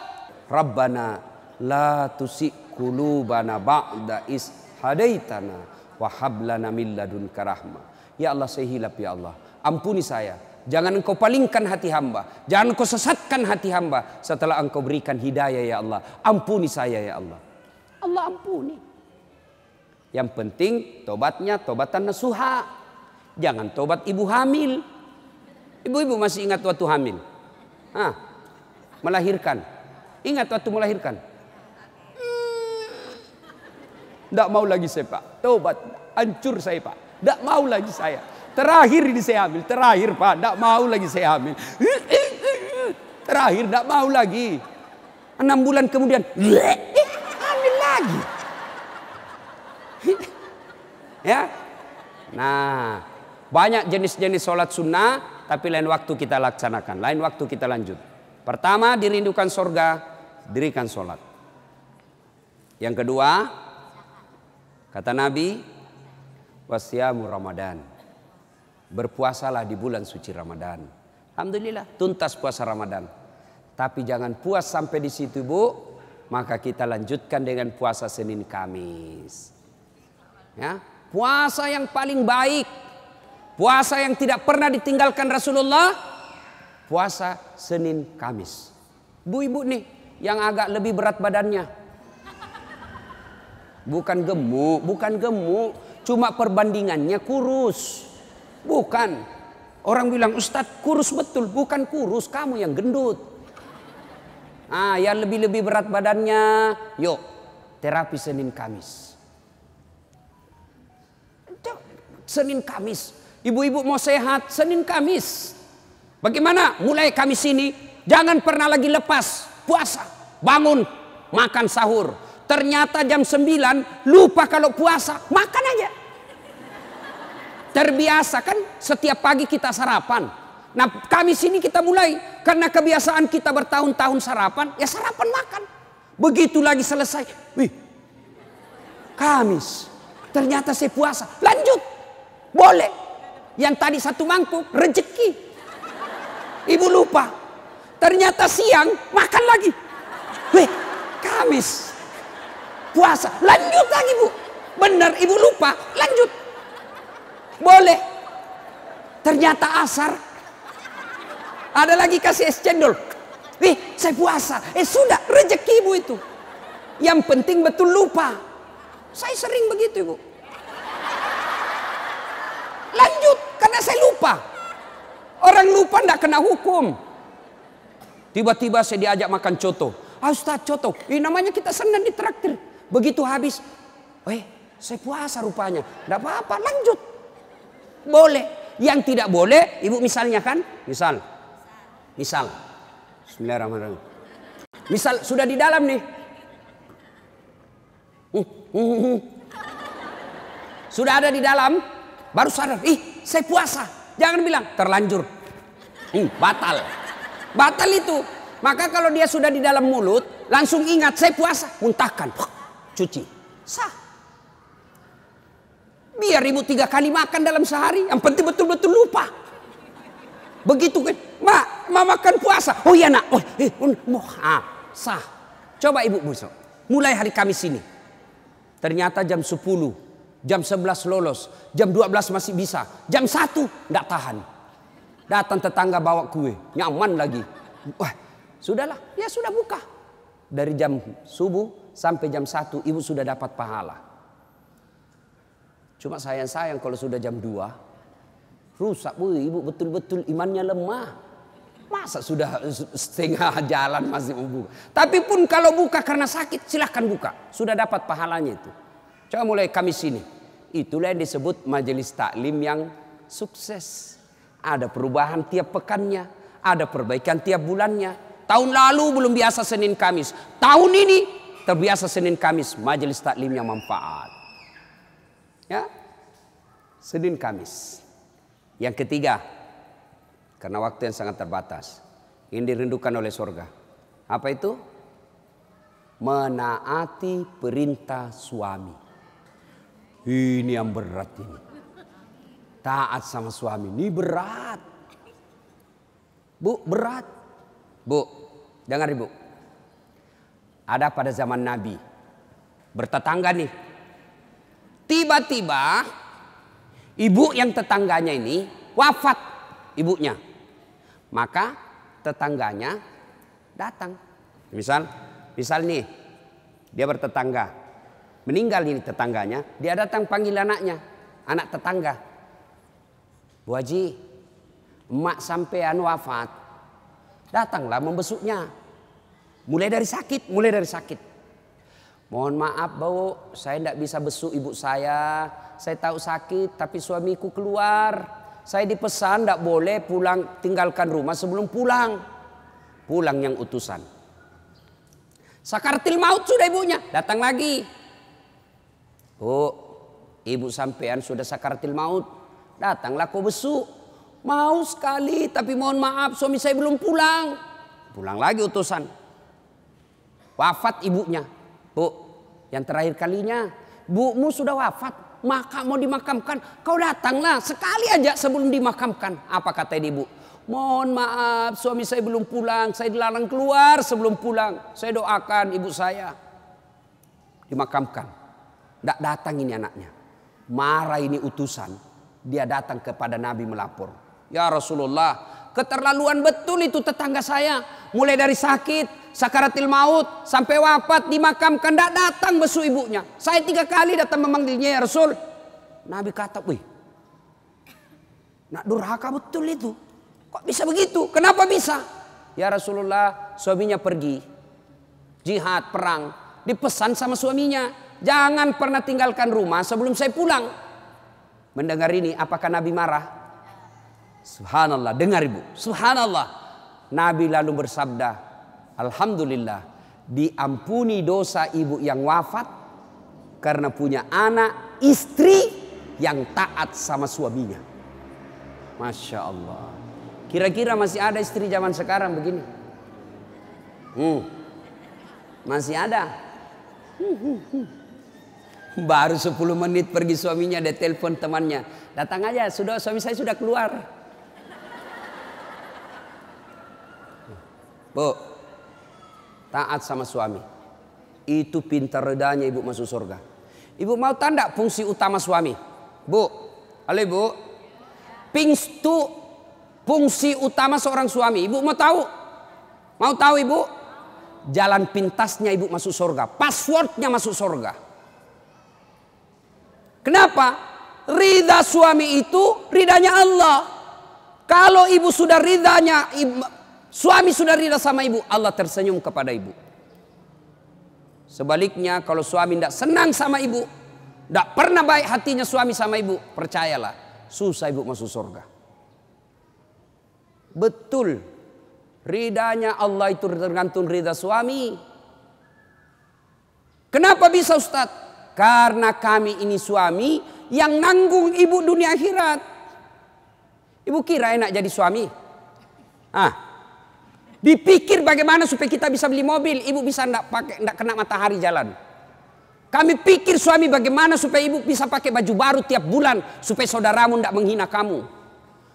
Rabbana la tusi' qulubana ba'da is hadaitana wa hab lana min ladunka rahmah. Ya Allah, saya hilaf ya Allah. Ampuni saya. Jangan engkau palingkan hati hamba. Jangan engkau sesatkan hati hamba setelah engkau berikan hidayah ya Allah. Ampuni saya ya Allah. Allah ampuni. Yang penting tobatnya tobatan nasuha. Jangan tobat ibu hamil. Ibu-ibu masih ingat waktu hamil? Melahirkan. Ingat waktu melahirkan? Tidak mau lagi saya Pak. Tobat. Hancur saya Pak. Tidak mau lagi saya. Terakhir ini saya hamil. Terakhir Pak. Tidak mau lagi saya hamil. Terakhir tidak mau lagi. 6 bulan kemudian. Hamil lagi. Ya. Nah. Banyak jenis-jenis sholat sunnah. Tapi lain waktu kita laksanakan. Lain waktu kita lanjut. Pertama, dirindukan surga. Dirikan sholat. Yang kedua. Kata Nabi. Wasyamu Ramadan. Berpuasalah di bulan suci Ramadan. Alhamdulillah tuntas puasa Ramadan. Tapi jangan puas sampai di situ Bu. Maka kita lanjutkan dengan puasa Senin Kamis. Ya, puasa yang paling baik. Puasa yang tidak pernah ditinggalkan Rasulullah. Puasa Senin Kamis. Bu-ibu nih yang agak lebih berat badannya. Bukan gemuk, bukan gemuk. Cuma perbandingannya kurus. Bukan. Orang bilang Ustadz kurus betul. Bukan kurus, kamu yang gendut. Yang lebih-lebih berat badannya. Yuk terapi Senin Kamis. Senin Kamis. Ibu-ibu mau sehat Senin Kamis. Bagaimana? Mulai Kamis ini jangan pernah lagi lepas puasa. Bangun makan sahur. Ternyata jam 9 lupa kalau puasa. Makan aja. Terbiasa kan setiap pagi kita sarapan. Nah Kamis ini kita mulai. Karena kebiasaan kita bertahun-tahun sarapan. Ya sarapan makan. Begitu lagi selesai. Wih. Kamis. Ternyata saya puasa. Lanjut. Boleh. Yang tadi 1 mangkuk. Rezeki. Ibu lupa. Ternyata siang makan lagi. Wih. Kamis. Puasa. Lanjut lagi Bu. Benar ibu lupa. Lanjut. Boleh. Ternyata asar. Ada lagi kasih es cendol. Saya puasa. Sudah rezeki ibu itu. Yang penting betul lupa. Saya sering begitu ibu. Lanjut. Karena saya lupa. Orang lupa tidak kena hukum. Tiba-tiba saya diajak makan coto. Ustaz coto. Namanya kita senang ditraktir. Begitu habis. Saya puasa rupanya. Tidak apa-apa. Lanjut. Boleh. Yang tidak boleh, ibu misalnya kan? Misal. Bismillahirrahmanirrahim. Misal sudah di dalam nih. Sudah ada di dalam, baru sadar, saya puasa. Jangan bilang terlanjur. Batal. Batal itu. Maka kalau dia sudah di dalam mulut, langsung ingat saya puasa, muntahkan, cuci, sah. Biar ibu 3 kali makan dalam sehari, yang penting betul-betul lupa. Begitu kan, ma makan puasa, oh iya nak, sah. Coba ibu besok, mulai hari Kamis ini, ternyata jam 10, jam 11 lolos, jam 12 masih bisa, jam 1 nggak tahan. Datang tetangga bawa kue, nyaman lagi. Wah, sudahlah, ya sudah buka. Dari jam subuh sampai jam 1 ibu sudah dapat pahala. Cuma sayang kalau sudah jam 2 rusak, ibu betul-betul imannya lemah. Masa sudah setengah jalan masih mau buka. Tapi pun kalau buka karena sakit silahkan buka. Sudah dapat pahalanya itu. Coba mulai Kamis ini. Itulah yang disebut majelis taklim yang sukses. Ada perubahan tiap pekannya. Ada perbaikan tiap bulannya. Tahun lalu belum biasa Senin Kamis. Tahun ini terbiasa Senin Kamis. Majelis taklim yang manfaat. Ya, Senin Kamis. Yang ketiga, karena waktu yang sangat terbatas, ini dirindukan oleh surga. Apa itu? Menaati perintah suami. Ini yang berat ini. Taat sama suami ini berat. Bu, berat. Bu, dengar ibu. Ada pada zaman Nabi, bertetangga nih. Tiba-tiba ibu yang tetangganya ini wafat ibunya. Maka tetangganya datang. Misal nih dia bertetangga. Meninggal ini tetangganya, dia datang panggil anaknya, anak tetangga. Bu Haji, emak sampean wafat. Datanglah membesuknya. Mulai dari sakit. Mohon maaf Bu, saya tidak bisa besuk ibu saya. Saya tahu sakit tapi suamiku keluar. Saya dipesan tidak boleh pulang, tinggalkan rumah sebelum pulang. Pulang yang utusan. Sakaratil maut sudah ibunya, datang lagi. Bu, ibu sampean sudah sakaratil maut. Datanglah kau besuk. Mau sekali tapi mohon maaf suami saya belum pulang. Pulang lagi utusan. Wafat ibunya. Bu, yang terakhir kalinya, bumu sudah wafat, maka mau dimakamkan, kau datanglah sekali aja sebelum dimakamkan. Apa kata ibu? Mohon maaf, suami saya belum pulang, saya dilarang keluar sebelum pulang. Saya doakan ibu saya dimakamkan. Tidak datang ini anaknya. Marah ini utusan. Dia datang kepada Nabi melapor. Ya Rasulullah, keterlaluan betul itu tetangga saya. Mulai dari sakit, sakaratil maut, sampai wafat, dimakamkan, tidak datang besu ibunya. Saya 3 kali datang memanggilnya ya Rasul. Nabi kata, wih, nak durhaka betul itu. Kok bisa begitu? Kenapa bisa? Ya Rasulullah, suaminya pergi. Jihad, perang. Dipesan sama suaminya. Jangan pernah tinggalkan rumah sebelum saya pulang. Mendengar ini, apakah Nabi marah? Subhanallah, dengar ibu. Subhanallah. Nabi lalu bersabda, alhamdulillah, diampuni dosa ibu yang wafat karena punya anak, istri yang taat sama suaminya. Masya Allah. Kira-kira masih ada istri zaman sekarang begini? Masih ada. Baru 10 menit pergi suaminya, dia telepon temannya. Datang aja, suami saya sudah keluar. Bu, taat sama suami. Itu pintar redanya ibu masuk surga. Ibu mau tanda fungsi utama suami? Bu, halo ibu. Fungsi utama seorang suami. Ibu mau tahu? Mau tahu ibu? Jalan pintasnya ibu masuk surga. Passwordnya masuk surga. Kenapa? Ridha suami itu ridhanya Allah. Kalau ibu sudah ridhanya, suami sudah ridha sama ibu, Allah tersenyum kepada ibu. Sebaliknya kalau suami tidak senang sama ibu, tidak pernah baik hatinya suami sama ibu, percayalah, susah ibu masuk surga. Betul, ridhanya Allah itu tergantung ridha suami. Kenapa bisa Ustadz? Karena kami ini suami yang nanggung ibu dunia akhirat. Ibu kira enak jadi suami? Dipikir bagaimana supaya kita bisa beli mobil, ibu bisa enggak kena matahari jalan. Kami pikir suami bagaimana supaya ibu bisa pakai baju baru tiap bulan supaya saudaramu enggak menghina kamu.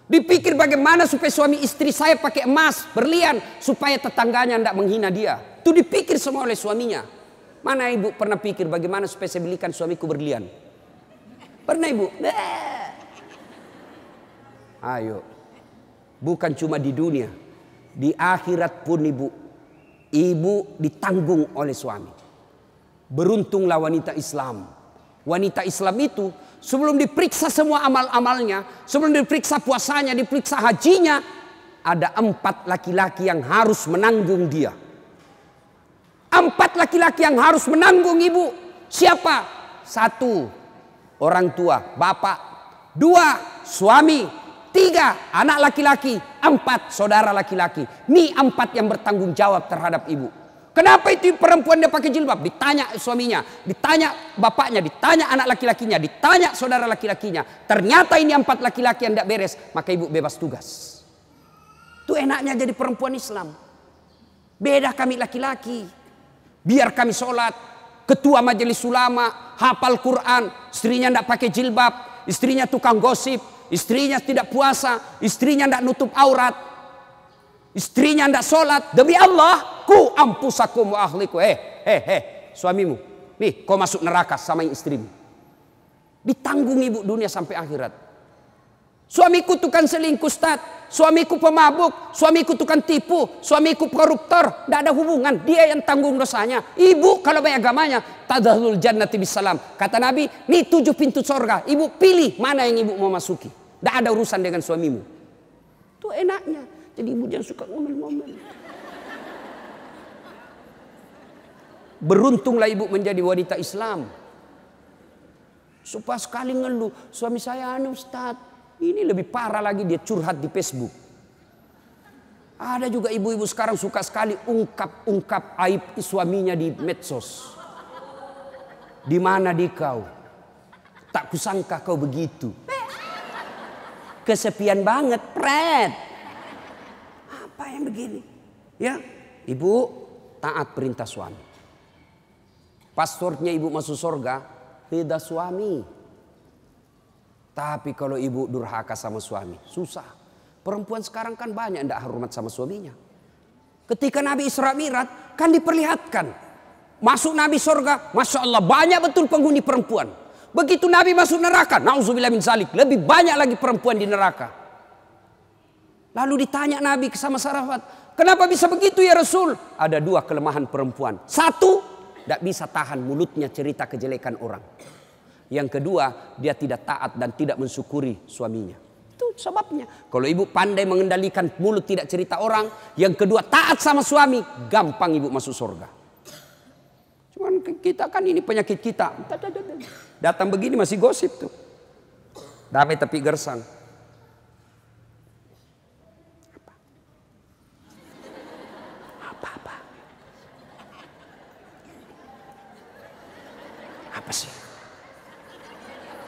Dipikir bagaimana supaya suami istri saya pakai emas, berlian supaya tetangganya enggak menghina dia. Itu dipikir semua oleh suaminya. Mana ibu pernah pikir bagaimana supaya saya belikan suamiku berlian? Pernah ibu? Ayo. Bukan cuma di dunia, di akhirat pun ibu ditanggung oleh suami. Beruntunglah wanita Islam. Wanita Islam itu sebelum diperiksa semua amal-amalnya, sebelum diperiksa puasanya, diperiksa hajinya, ada 4 laki-laki yang harus menanggung dia. 4 laki-laki yang harus menanggung ibu. Siapa? 1, orang tua, bapak. 2, suami. 3, anak laki-laki. 4, saudara laki-laki. Ini 4 yang bertanggung jawab terhadap ibu. Kenapa itu perempuan dia pakai jilbab? Ditanya suaminya, ditanya bapaknya, ditanya anak laki-lakinya, ditanya saudara laki-lakinya. Ternyata ini 4 laki-laki yang tidak beres, maka ibu bebas tugas. Itu enaknya jadi perempuan Islam. Beda kami laki-laki. Biar kami sholat, ketua majelis ulama, hafal Quran, istrinya tidak pakai jilbab, istrinya tukang gosip, istrinya tidak puasa, istrinya tidak nutup aurat, istrinya tidak sholat. Demi Allah, ku ampusakum wa ahliku. Suamimu, nih kau masuk neraka sama istrimu. Ditanggung ibu dunia sampai akhirat. Suamiku tukang selingkuh, Ustaz. Suamiku pemabuk, suamiku tukang tipu, suamiku koruptor. Tidak ada hubungan, dia yang tanggung dosanya. Ibu kalau baik agamanya, tadkhulul jannati bisalam. Kata Nabi, nih 7 pintu surga. Ibu pilih mana yang ibu mau masuki. Tidak ada urusan dengan suamimu. Itu enaknya. Jadi ibu jangan suka ngomel-ngomel. Beruntunglah ibu menjadi wanita Islam. Supaya sekali ngeluh, suami saya Ustaz. Ini lebih parah lagi, dia curhat di Facebook. Ada juga ibu-ibu sekarang suka sekali ungkap aib suaminya di medsos. Di mana di kau? Tak kusangka kau begitu. Kesepian banget, pret. Apa yang begini? Ya, ibu taat perintah suami. Passwordnya ibu masuk surga, ridha suami. Tapi kalau ibu durhaka sama suami, susah. Perempuan sekarang kan banyak tidak hormat sama suaminya. Ketika Nabi Isra Mi'raj kan diperlihatkan. Masuk Nabi surga, Masya Allah banyak betul penghuni perempuan. Begitu Nabi masuk neraka, na'udzubillah min zalik, lebih banyak lagi perempuan di neraka. Lalu ditanya Nabi sama sahabat, kenapa bisa begitu ya Rasul? Ada 2 kelemahan perempuan. 1, tidak bisa tahan mulutnya cerita kejelekan orang. Yang kedua, dia tidak taat dan tidak mensyukuri suaminya. Itu sebabnya. Kalau ibu pandai mengendalikan mulut tidak cerita orang. Yang kedua, taat sama suami. Gampang ibu masuk surga. Cuman kita kan ini penyakit kita. Datang begini masih gosip tuh. Damai tapi gersang. Apa? Apa sih?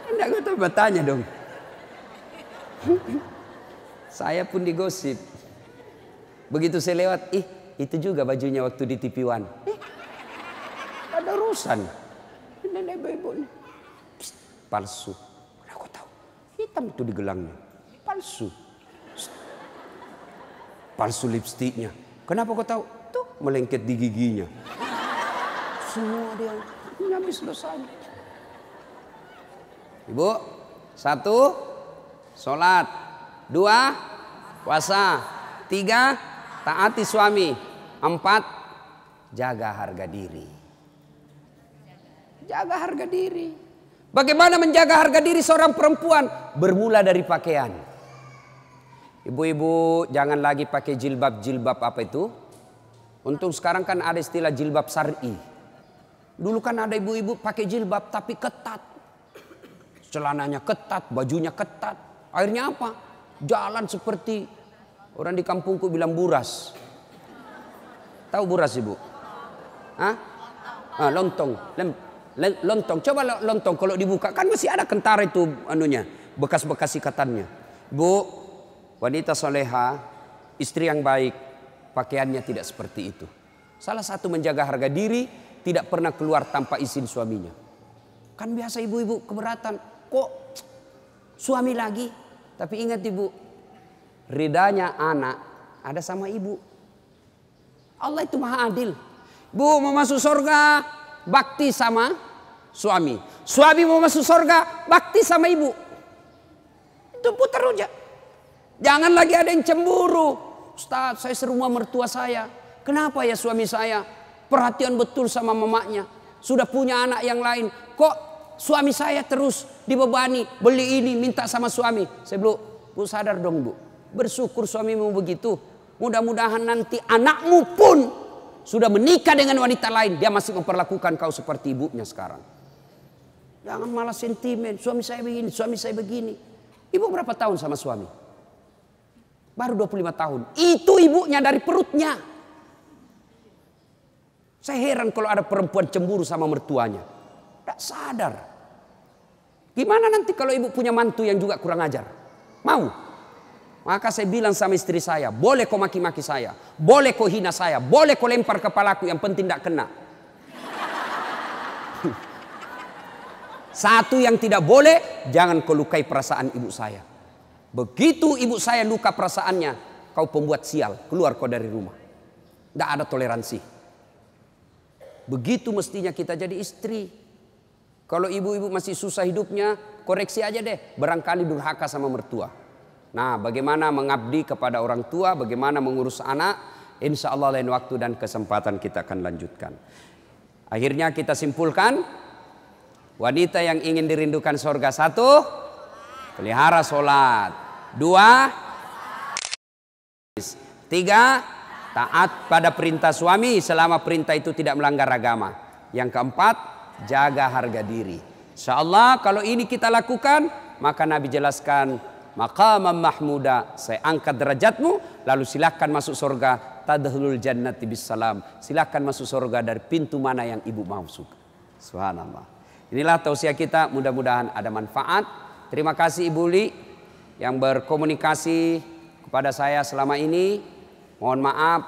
Enggak, gue tuh bertanya dong. Saya pun digosip. Begitu saya lewat, itu juga bajunya waktu di TV One. Ada urusan. Nenek ibu nih. Palsu. Aku tahu. Hitam tuh di gelangnya. Palsu. Palsu lipstiknya. Kenapa kau tahu? Tuh melengket di giginya. Semua dia. Ini habis dosanya. Ibu, 1, sholat. 2, puasa. 3, taati suami. 4, jaga harga diri. Jaga harga diri. Bagaimana menjaga harga diri seorang perempuan? Bermula dari pakaian. Ibu-ibu jangan lagi pakai jilbab apa itu. Untuk sekarang kan ada istilah jilbab syar'i. Dulu kan ada ibu-ibu pakai jilbab tapi ketat. Celananya ketat, bajunya ketat. Akhirnya apa? Jalan seperti orang di kampungku bilang buras. Tahu buras ibu? Hah? Lontong. Lontong. Coba lontong kalau dibuka kan masih ada kentara itu anunya, bekas-bekas ikatannya. Bu, wanita soleha, istri yang baik, pakaiannya tidak seperti itu. Salah satu menjaga harga diri, tidak pernah keluar tanpa izin suaminya. Kan biasa ibu-ibu keberatan, kok suami lagi? Tapi ingat ibu, ridanya anak ada sama ibu. Allah itu maha adil. Bu mau masuk surga, bakti sama suami. Suami mau masuk surga, bakti sama ibu. Itu putar aja. Jangan lagi ada yang cemburu. Ustaz, saya serumah mertua saya. Kenapa ya suami saya perhatian betul sama mamanya? Sudah punya anak yang lain. Kok suami saya terus dibebani, beli ini, minta sama suami. Saya bilang, bu sadar dong bu. Bersyukur suamimu begitu. Mudah-mudahan nanti anakmu pun sudah menikah dengan wanita lain. Dia masih memperlakukan kau seperti ibunya sekarang. Jangan malah sentimen. Suami saya begini, suami saya begini. Ibu berapa tahun sama suami? Baru 25 tahun. Itu ibunya dari perutnya. Saya heran kalau ada perempuan cemburu sama mertuanya. Tak sadar. Gimana nanti kalau ibu punya mantu yang juga kurang ajar? Mau? Maka saya bilang sama istri saya, boleh kau maki-maki saya, boleh kau hina saya, boleh kau lempar kepalaku, yang penting tidak kena. Satu yang tidak boleh, jangan kau lukai perasaan ibu saya. Begitu ibu saya luka perasaannya, kau pembuat sial, keluar kau dari rumah. Tidak ada toleransi. Begitu mestinya kita jadi istri. Kalau ibu-ibu masih susah hidupnya, koreksi aja deh, barangkali durhaka sama mertua. Nah, bagaimana mengabdi kepada orang tua, bagaimana mengurus anak, insya Allah lain waktu dan kesempatan kita akan lanjutkan. Akhirnya kita simpulkan, wanita yang ingin dirindukan surga, 1, pelihara sholat. 2, 3, taat pada perintah suami selama perintah itu tidak melanggar agama. Yang keempat, jaga harga diri. Insya Allah kalau ini kita lakukan, maka Nabi jelaskan, maqaman mahmuda, saya angkat derajatmu, lalu silakan masuk surga, tadkhulul jannati bisalam, silakan masuk surga dari pintu mana yang ibu mau suka. Subhanallah. Inilah tausiah kita, mudah-mudahan ada manfaat. Terima kasih Ibu Li yang berkomunikasi kepada saya selama ini. Mohon maaf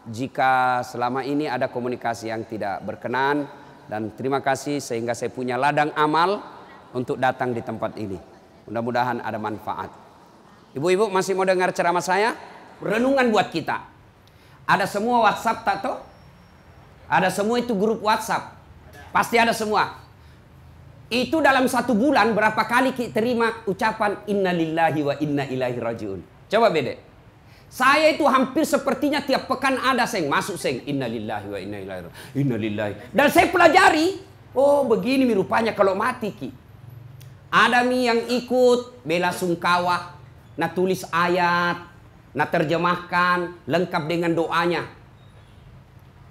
jika selama ini ada komunikasi yang tidak berkenan, dan terima kasih sehingga saya punya ladang amal untuk datang di tempat ini. Mudah-mudahan ada manfaat. Ibu-ibu masih mau dengar ceramah saya? Renungan buat kita. Ada semua WhatsApp tak toh? Ada semua itu grup WhatsApp. Pasti ada semua. Itu dalam 1 bulan berapa kali kita terima ucapan innalillahi wa inna ilaihi rajiun. Coba beda. Saya itu hampir sepertinya tiap pekan ada masuk innalillahi wa inna ilaihi rajiun. Innalillahi. Dan saya pelajari, oh begini rupanya kalau mati ki. Ada yang ikut bela sungkawa, nah tulis ayat, nah terjemahkan, lengkap dengan doanya.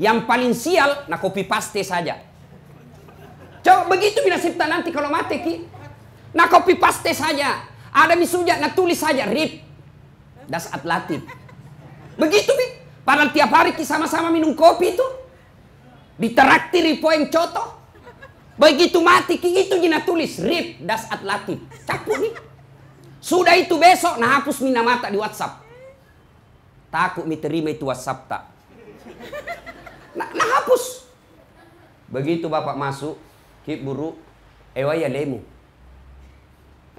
Yang paling sial, nah copy paste saja. Coba begitu nasibnya nanti kalau mati ki. Nah copy paste saja. Ada misuja, nah tulis saja rip. Das atlatif. Begitu bi. Padahal tiap hari ki sama-sama minum kopi itu. Ditraktir poin coto. Begitu mati itu jina tulis rip das atlatif. Capu nih. Sudah itu besok nah hapus mina mata di WhatsApp. Takut mi terima itu WhatsApp tak. Nah hapus. Begitu bapak masuk, ki buru ewaya lemu.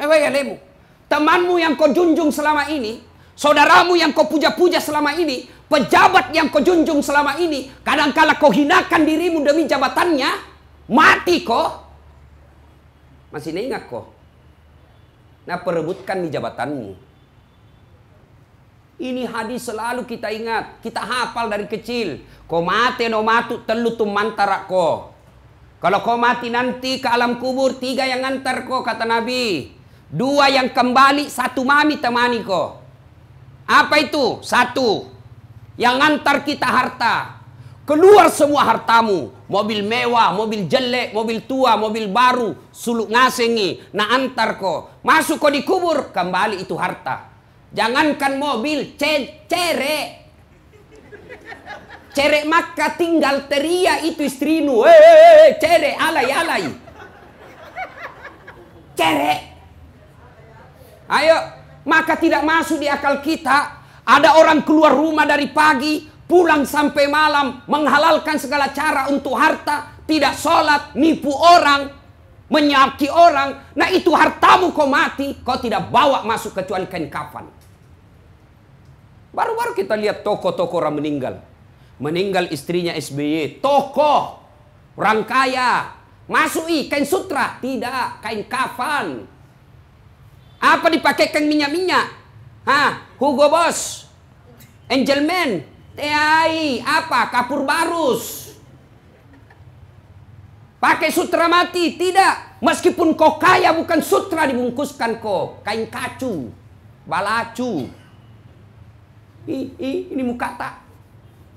Ewaya lemu. Temanmu yang kau junjung selama ini, saudaramu yang kau puja-puja selama ini, pejabat yang kau junjung selama ini, kadangkala kau hinakan dirimu demi jabatannya. Mati kok. Masih ingat kok. Nah perebutkan di jabatanmu. Ini hadis selalu kita ingat. Kita hafal dari kecil. Kau mati no matu telu tum mantara ko. Kalau kau mati nanti ke alam kubur 3 yang ngantar ko kata Nabi. 2 yang kembali, 1 mami temani ko. Apa itu? 1. Yang ngantar kita harta. Keluar semua hartamu. Mobil mewah, mobil jelek, mobil tua, mobil baru. Suluk ngasengi. Nah antar ko. Masuk ko di kubur. Kembali itu harta. Jangankan mobil. Cere. Cere maka tinggal teria itu istrinu. Cere alay. Cere. Ayo. Maka tidak masuk di akal kita. Ada orang keluar rumah dari pagi, pulang sampai malam, menghalalkan segala cara untuk harta, tidak sholat, nipu orang, menyaki orang. Nah itu hartamu kau mati, kau tidak bawa masuk kecuali kain kafan. Baru-baru kita lihat tokoh-tokoh orang meninggal. Meninggal istrinya SBY, tokoh, orang kaya. Masuk kain sutra, tidak, kain kafan. Apa dipakaikan minyak-minyak? Hugo Boss, Angelman, TAI, apa? Kapur Barus. Pakai sutra mati, tidak. Meskipun kau kaya bukan sutra dibungkuskan kau, kain kacu, balacu. Ini mukata.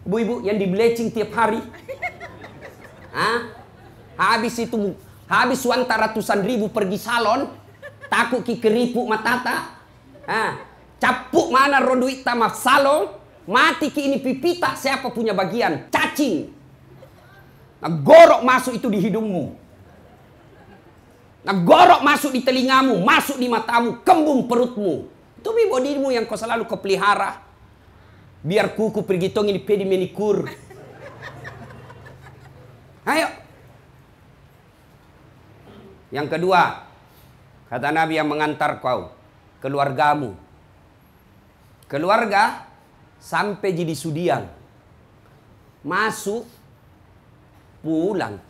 Ibu-ibu yang di bleaching tiap hari. Habis itu, habis wanta ratusan ribu pergi salon, takut ki keripuk matata. Capuk mana roduit tamah salon, mati ki ini pipita siapa punya bagian, cacing. Gorok masuk itu di hidungmu. Gorok masuk di telingamu, masuk di matamu, kembung perutmu. Itu bodimu yang kau selalu kau pelihara. Biar kuku pergi tong ini pedi menikur. Ayo. Yang kedua, kata Nabi yang mengantar kau, keluargamu. Keluarga sampai jadi sudiang. Masuk, pulang.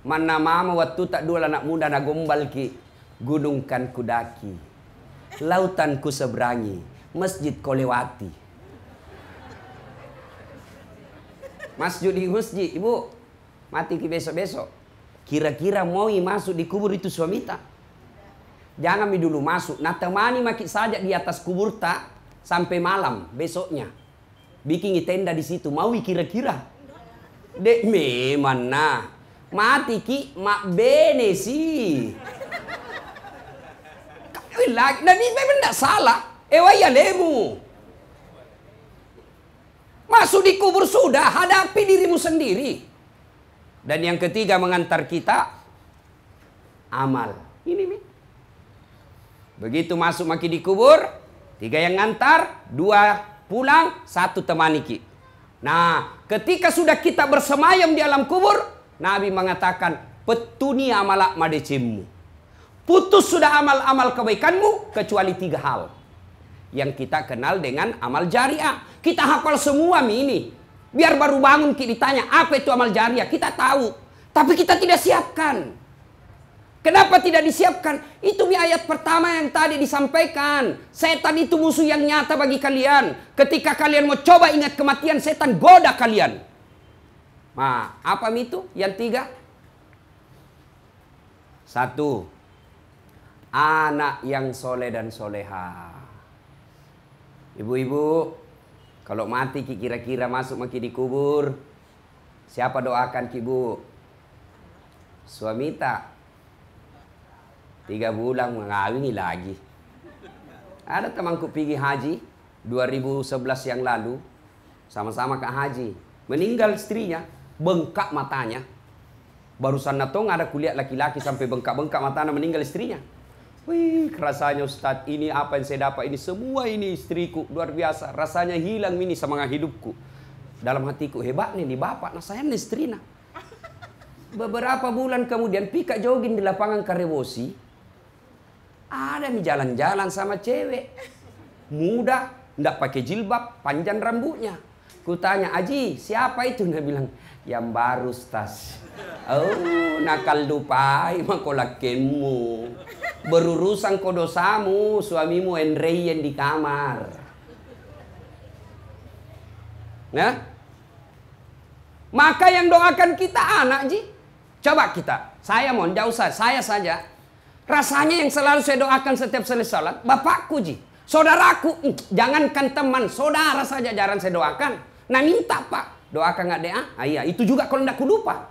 Mana mama waktu tak dua anak muda na gombal ki. Gunung kan kudaki. Lautan ku seberangi. Masjid kau lewati. Masjid di masjid, ibu. Mati ki besok-besok. Kira-kira mau masuk di kubur itu suami tak? Jangan dulu masuk. Nah temani maki saja di atas kubur tak sampai malam besoknya. Bikin tenda di situ. Mau kira-kira? Dek memang nah. Mati ki mak bene sih. Lagi dan ini memang tidak salah. Waya lemu. Masuk di kubur sudah, hadapi dirimu sendiri. Dan yang ketiga mengantar kita amal. Ini nih. Begitu masuk maki di kubur, 3 yang ngantar, 2 pulang, 1 temani ki. Nah, ketika sudah kita bersemayam di alam kubur, Nabi mengatakan, petuni amalak madecimmu. Putus sudah amal-amal kebaikanmu kecuali 3 hal. Yang kita kenal dengan amal jariah. Kita hafal semua ini. Biar baru bangun kita ditanya apa itu amal jariah. Kita tahu. Tapi kita tidak siapkan. Kenapa tidak disiapkan? Itu ayat pertama yang tadi disampaikan. Setan itu musuh yang nyata bagi kalian. Ketika kalian mau coba ingat kematian, setan goda kalian. Nah, apa itu? Yang 3. 1. Anak yang soleh dan soleha. Ibu-ibu, kalau mati kira-kira masuk maki di kubur, siapa doakan ki bu? Suami tak? 3 bulan mengawini lagi. Ada temanku pergi haji 2011 yang lalu, sama-sama ke haji. Meninggal istrinya, bengkak matanya. Barusan natong ada kuliah laki-laki sampai bengkak-bengkak matanya meninggal istrinya. Wih, rasanya Ustadz, ini apa yang saya dapat ini semua ini istriku luar biasa. Rasanya hilang ini semangat hidupku. Dalam hatiku hebat nih bapak, nah saya nih istrinya. Beberapa bulan kemudian pika jogging di lapangan Karebosi. Ada nih jalan-jalan sama cewek muda, ndak pakai jilbab, panjang rambutnya. Ku tanya, Aji, siapa itu? Dia bilang, yang baru Stas. Oh, nakal dupai makolakenmu. Berurusan ko dosamu, suamimu enreyen di kamar. Nah, maka yang doakan kita anak Ji. Coba kita, saya mohon jauh saya saja. Rasanya yang selalu saya doakan setiap selesai salat, bapakku Ji, saudaraku, jangankan teman, saudara saja jarang saya doakan. Nah minta Pak, doakan nggak deh? Iya, itu juga kalau nggak ku lupa.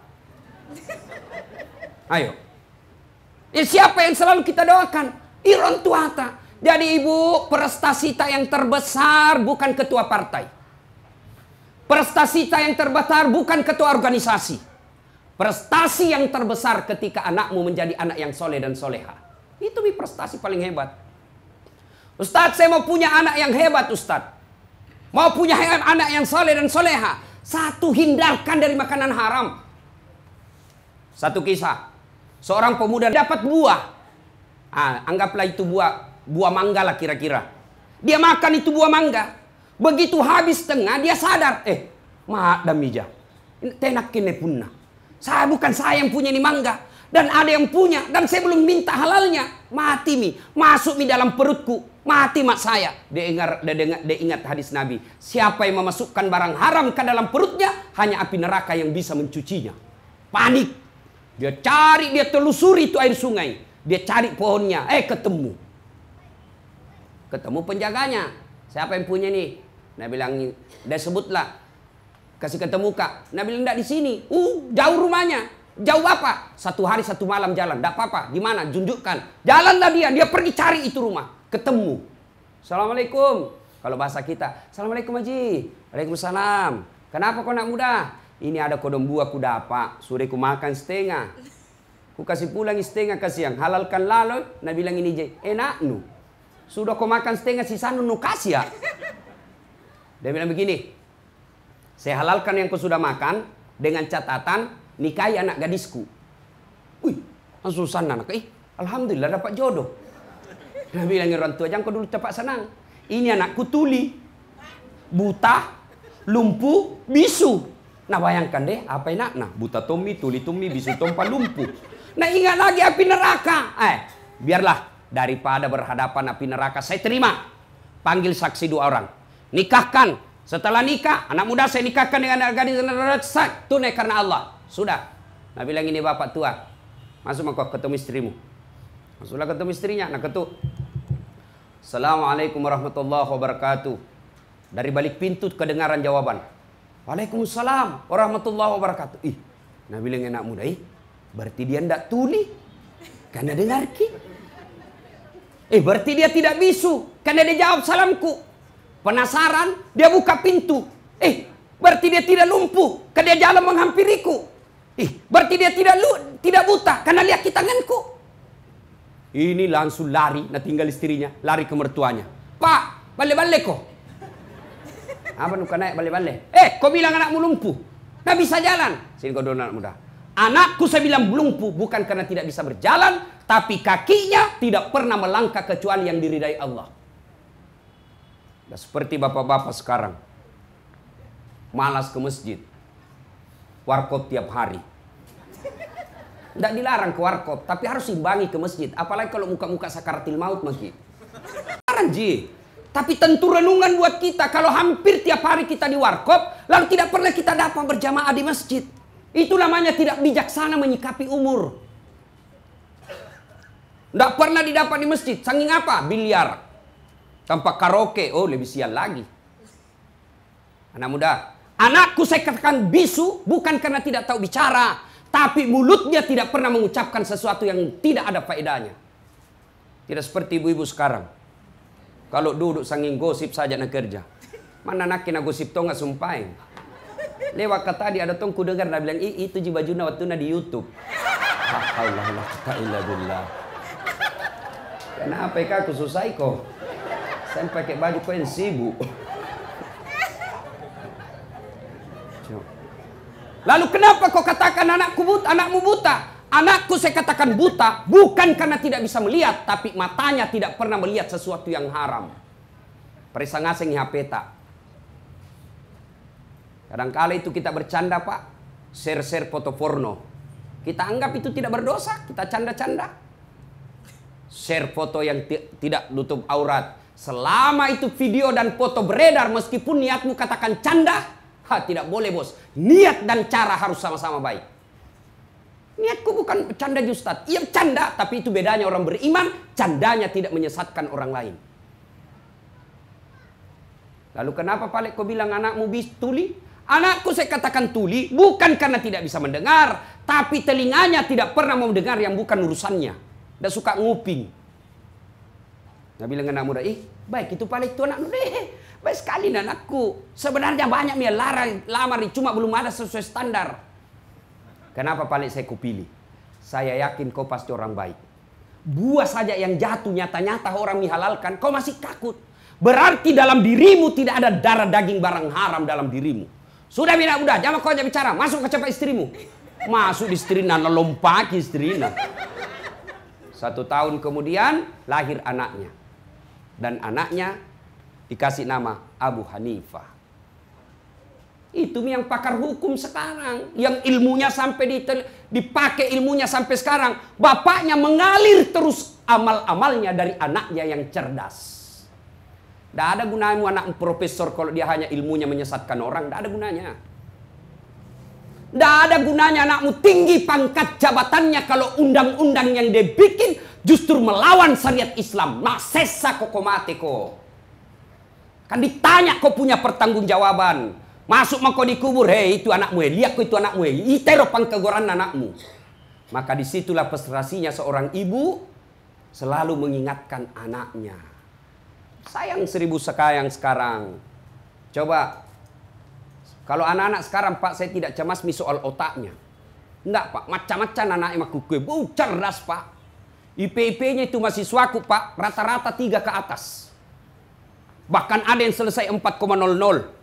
Ayo. Siapa yang selalu kita doakan? Iron Tuata. Jadi ibu, prestasi yang terbesar bukan ketua partai. Prestasi yang terbesar bukan ketua organisasi. Prestasi yang terbesar ketika anakmu menjadi anak yang soleh dan soleha. Itu prestasi paling hebat. Ustadz, saya mau punya anak yang hebat, Ustadz. Mau punya anak yang soleh dan soleha. Satu, hindarkan dari makanan haram. Satu kisah. Seorang pemuda dapat buah. Anggaplah itu buah mangga lah kira-kira. Dia makan itu buah mangga. Begitu habis setengah, dia sadar. Mak damija. Tenak kene punna. Bukan saya yang punya ini mangga. Dan ada yang punya. Dan saya belum minta halalnya. Mati mi. Masuk mi dalam perutku. Mati mak saya. Dia ingat hadis Nabi. Siapa yang memasukkan barang haram ke dalam perutnya, hanya api neraka yang bisa mencucinya. Panik. Dia cari, dia telusuri itu air sungai. Dia cari pohonnya. Ketemu. Ketemu penjaganya. Siapa yang punya nih? Nabi bilang, dia sebutlah. Kasih ketemu kak. Nabi bilang, enggak di sini. Jauh rumahnya. Jauh apa? 1 hari 1 malam jalan. Enggak apa-apa. Di mana? Tunjukkan. Jalanlah dia. Dia pergi cari itu rumah. Ketemu. Assalamualaikum. Kalau bahasa kita. Assalamualaikum Haji. Waalaikumsalam. Kenapa kau nak muda? Ini ada kodong buah ku dapat. Sore ku makan setengah. Ku kasih pulang setengah kasih yang. Halalkan lalu. Nabi bilang ini je. Enak nu. Sudah kau makan setengah sisa nu kasih ya. Dia bilang begini. Saya halalkan yang kau sudah makan. Dengan catatan. Nikahi anak gadisku. Wih. Langsung sana anak. Alhamdulillah dapat jodoh. Dia bilang orang tua, jangan kau dulu cepat senang. Ini anakku tuli, buta, lumpuh, bisu. Nah bayangkan deh, apa enak? Nah buta Tommy, tuli Tommy, bisu Tompa, lumpuh. Nah ingat lagi api neraka. Biarlah daripada berhadapan api neraka, saya terima. Panggil saksi 2 orang. Nikahkan. Setelah nikah, anak muda saya nikahkan dengan anak gadis. Tunai karena Allah. Sudah. Nah bilang ini bapak tua. Masuk kau ketemu istrimu. Masuklah ketemu istrinya. Nah ketuk. Assalamualaikum warahmatullahi wabarakatuh. Dari balik pintu kedengaran jawaban. Waalaikumsalam warahmatullahi wabarakatuh. Nah bilang anak muda. Berarti dia tidak tuli. Karena dengar ki. Berarti dia tidak bisu. Karena dia jawab salamku. Penasaran. Dia buka pintu. Berarti dia tidak lumpuh. Karena dia jalan menghampiriku. Berarti dia tidak buta. Karena lihat tanganku. Ini langsung lari, nah tinggal istrinya, lari ke mertuanya. Pak, balik-balik kok. Apa nuka naik balik-balik? Kau bilang anakmu lumpuh, nggak bisa jalan. Sini kau dulu anak muda. Anakku saya bilang lumpuh bukan karena tidak bisa berjalan, tapi kakinya tidak pernah melangkah kecuali yang diridai Allah. Nah, seperti bapak-bapak sekarang, malas ke masjid, warkop tiap hari. Tidak dilarang ke warkop, tapi harus imbangi ke masjid. Apalagi kalau muka-muka sakaratil maut masjid. Larang ji. Tapi tentu renungan buat kita. Kalau hampir tiap hari kita di warkop, lalu tidak pernah kita dapat berjamaah di masjid. Itu namanya tidak bijaksana menyikapi umur. Tidak pernah didapat di masjid. Saking apa? Biliar. Tanpa karaoke. Lebih sial lagi. Anak muda. Anakku saya katakan bisu bukan karena tidak tahu bicara. Tapi mulutnya tidak pernah mengucapkan sesuatu yang tidak ada faedahnya. Tidak seperti ibu-ibu sekarang. Kalau duduk sanging gosip saja nak kerja. Mana nak kena gosip to nggak sumpahin. Lewat kata tadi ada tong ku dengar nak bilang itu ji bajuna waktu na di YouTube. Alhamdulillah. Kenapa aku susah kok? Saya pakai baju kau yang sibuk. Lalu kenapa kau katakan anakmu buta? Anakku saya katakan buta bukan karena tidak bisa melihat, tapi matanya tidak pernah melihat sesuatu yang haram. Perisangaseng HP tak. Kadang-kala itu kita bercanda pak, share foto porno. Kita anggap itu tidak berdosa, kita canda-canda. Share foto yang tidak tutup aurat. Selama itu video dan foto beredar, meskipun niatmu katakan canda, tidak boleh bos. Niat dan cara harus sama-sama baik. Niatku bukan canda Ustaz. Iya canda, tapi itu bedanya orang beriman. Candanya tidak menyesatkan orang lain. Lalu kenapa Pak kau bilang anakmu tuli? Anakku saya katakan tuli bukan karena tidak bisa mendengar, tapi telinganya tidak pernah mau mendengar yang bukan urusannya. Dia suka nguping. Nah bilang anak muda, baik itu Pak itu anak muda. Baik sekali anakku. Sebenarnya banyak yang lamar cuma belum ada sesuai standar. Kenapa paling saya kupilih? Saya yakin kau pasti orang baik. buah saja yang jatuh nyata-nyata orang menghalalkan, kau masih takut. Berarti dalam dirimu tidak ada darah daging barang haram dalam dirimu. Sudah bina, udah, jangan kau aja bicara. Masuk ke cepat istrimu. Masuk di istrina, lompat istrina. 1 tahun kemudian lahir anaknya. Dan anaknya dikasih nama Abu Hanifah. Itu yang pakar hukum sekarang. Yang ilmunya sampai dipakai ilmunya sampai sekarang. Bapaknya mengalir terus amal-amalnya dari anaknya yang cerdas. Tidak ada gunanya anak profesor kalau dia hanya ilmunya menyesatkan orang. Tidak ada gunanya. Tidak ada gunanya anakmu tinggi pangkat jabatannya kalau undang-undang yang dia bikin justru melawan syariat Islam. Masesa kokomate ko. Kan ditanya kau punya pertanggungjawaban. Masuk mako dikubur, hei itu anakmu, lihat kau itu anakmu, itero pangkegoran anakmu. Maka disitulah frustrasinya seorang ibu selalu mengingatkan anaknya. Sayang 1000 sayang sekarang. Coba, kalau anak-anak sekarang Pak, saya tidak cemas soal otaknya. Enggak Pak, macam-macam anaknya makuku, cerdas Pak. IP-nya itu mahasiswaku Pak, rata-rata 3 ke atas. Bahkan ada yang selesai 4,00.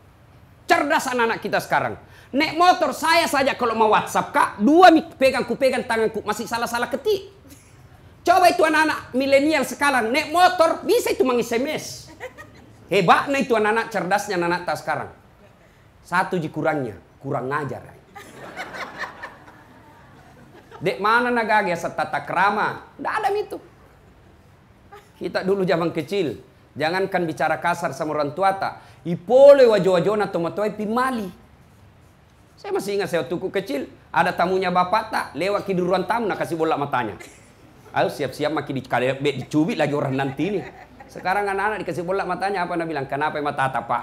Cerdas anak-anak kita sekarang. Nek motor saya saja kalau mau WhatsApp Kak, 2 pegang tanganku masih salah-salah ketik. Coba itu anak-anak milenial sekarang, nek motor bisa itu meng-SMS. Hebatnya itu anak-anak cerdasnya anak-anak tak sekarang. 1 kurangnya, kurang ngajar. Dek mana nagage setata krama? Nggak ada itu. Kita dulu zaman kecil, jangankan bicara kasar sama orang tua tak. Ipole wajo-wajona tomatoi pimali. Saya masih ingat saya waktu kecil, ada tamunya bapak tak, lewat ke ruang tamu nak kasih bola matanya. Ayo siap-siap makin dicubit lagi orang nanti ini. Sekarang anak-anak dikasih bola matanya, apa nak bilang? Kenapa mata Pak?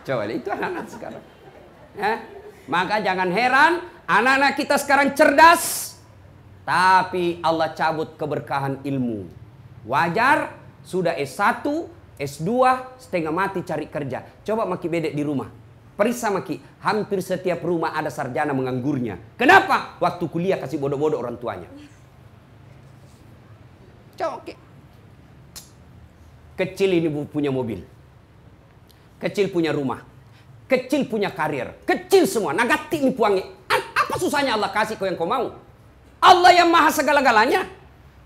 Coba itu anak-anak sekarang. Maka jangan heran, anak-anak kita sekarang cerdas, tapi Allah cabut keberkahan ilmu. Wajar, sudah S1, S2, setengah mati cari kerja. Coba maki bedek di rumah. Periksa maki, hampir setiap rumah ada sarjana menganggurnya. Kenapa? Waktu kuliah kasih bodoh-bodoh orang tuanya. Coba. Kecil ini punya mobil. Kecil punya rumah. Kecil punya karir. Kecil semua. Nagati ini puangi. Apa susahnya Allah kasih kau yang kau mau? Allah yang maha segala-galanya.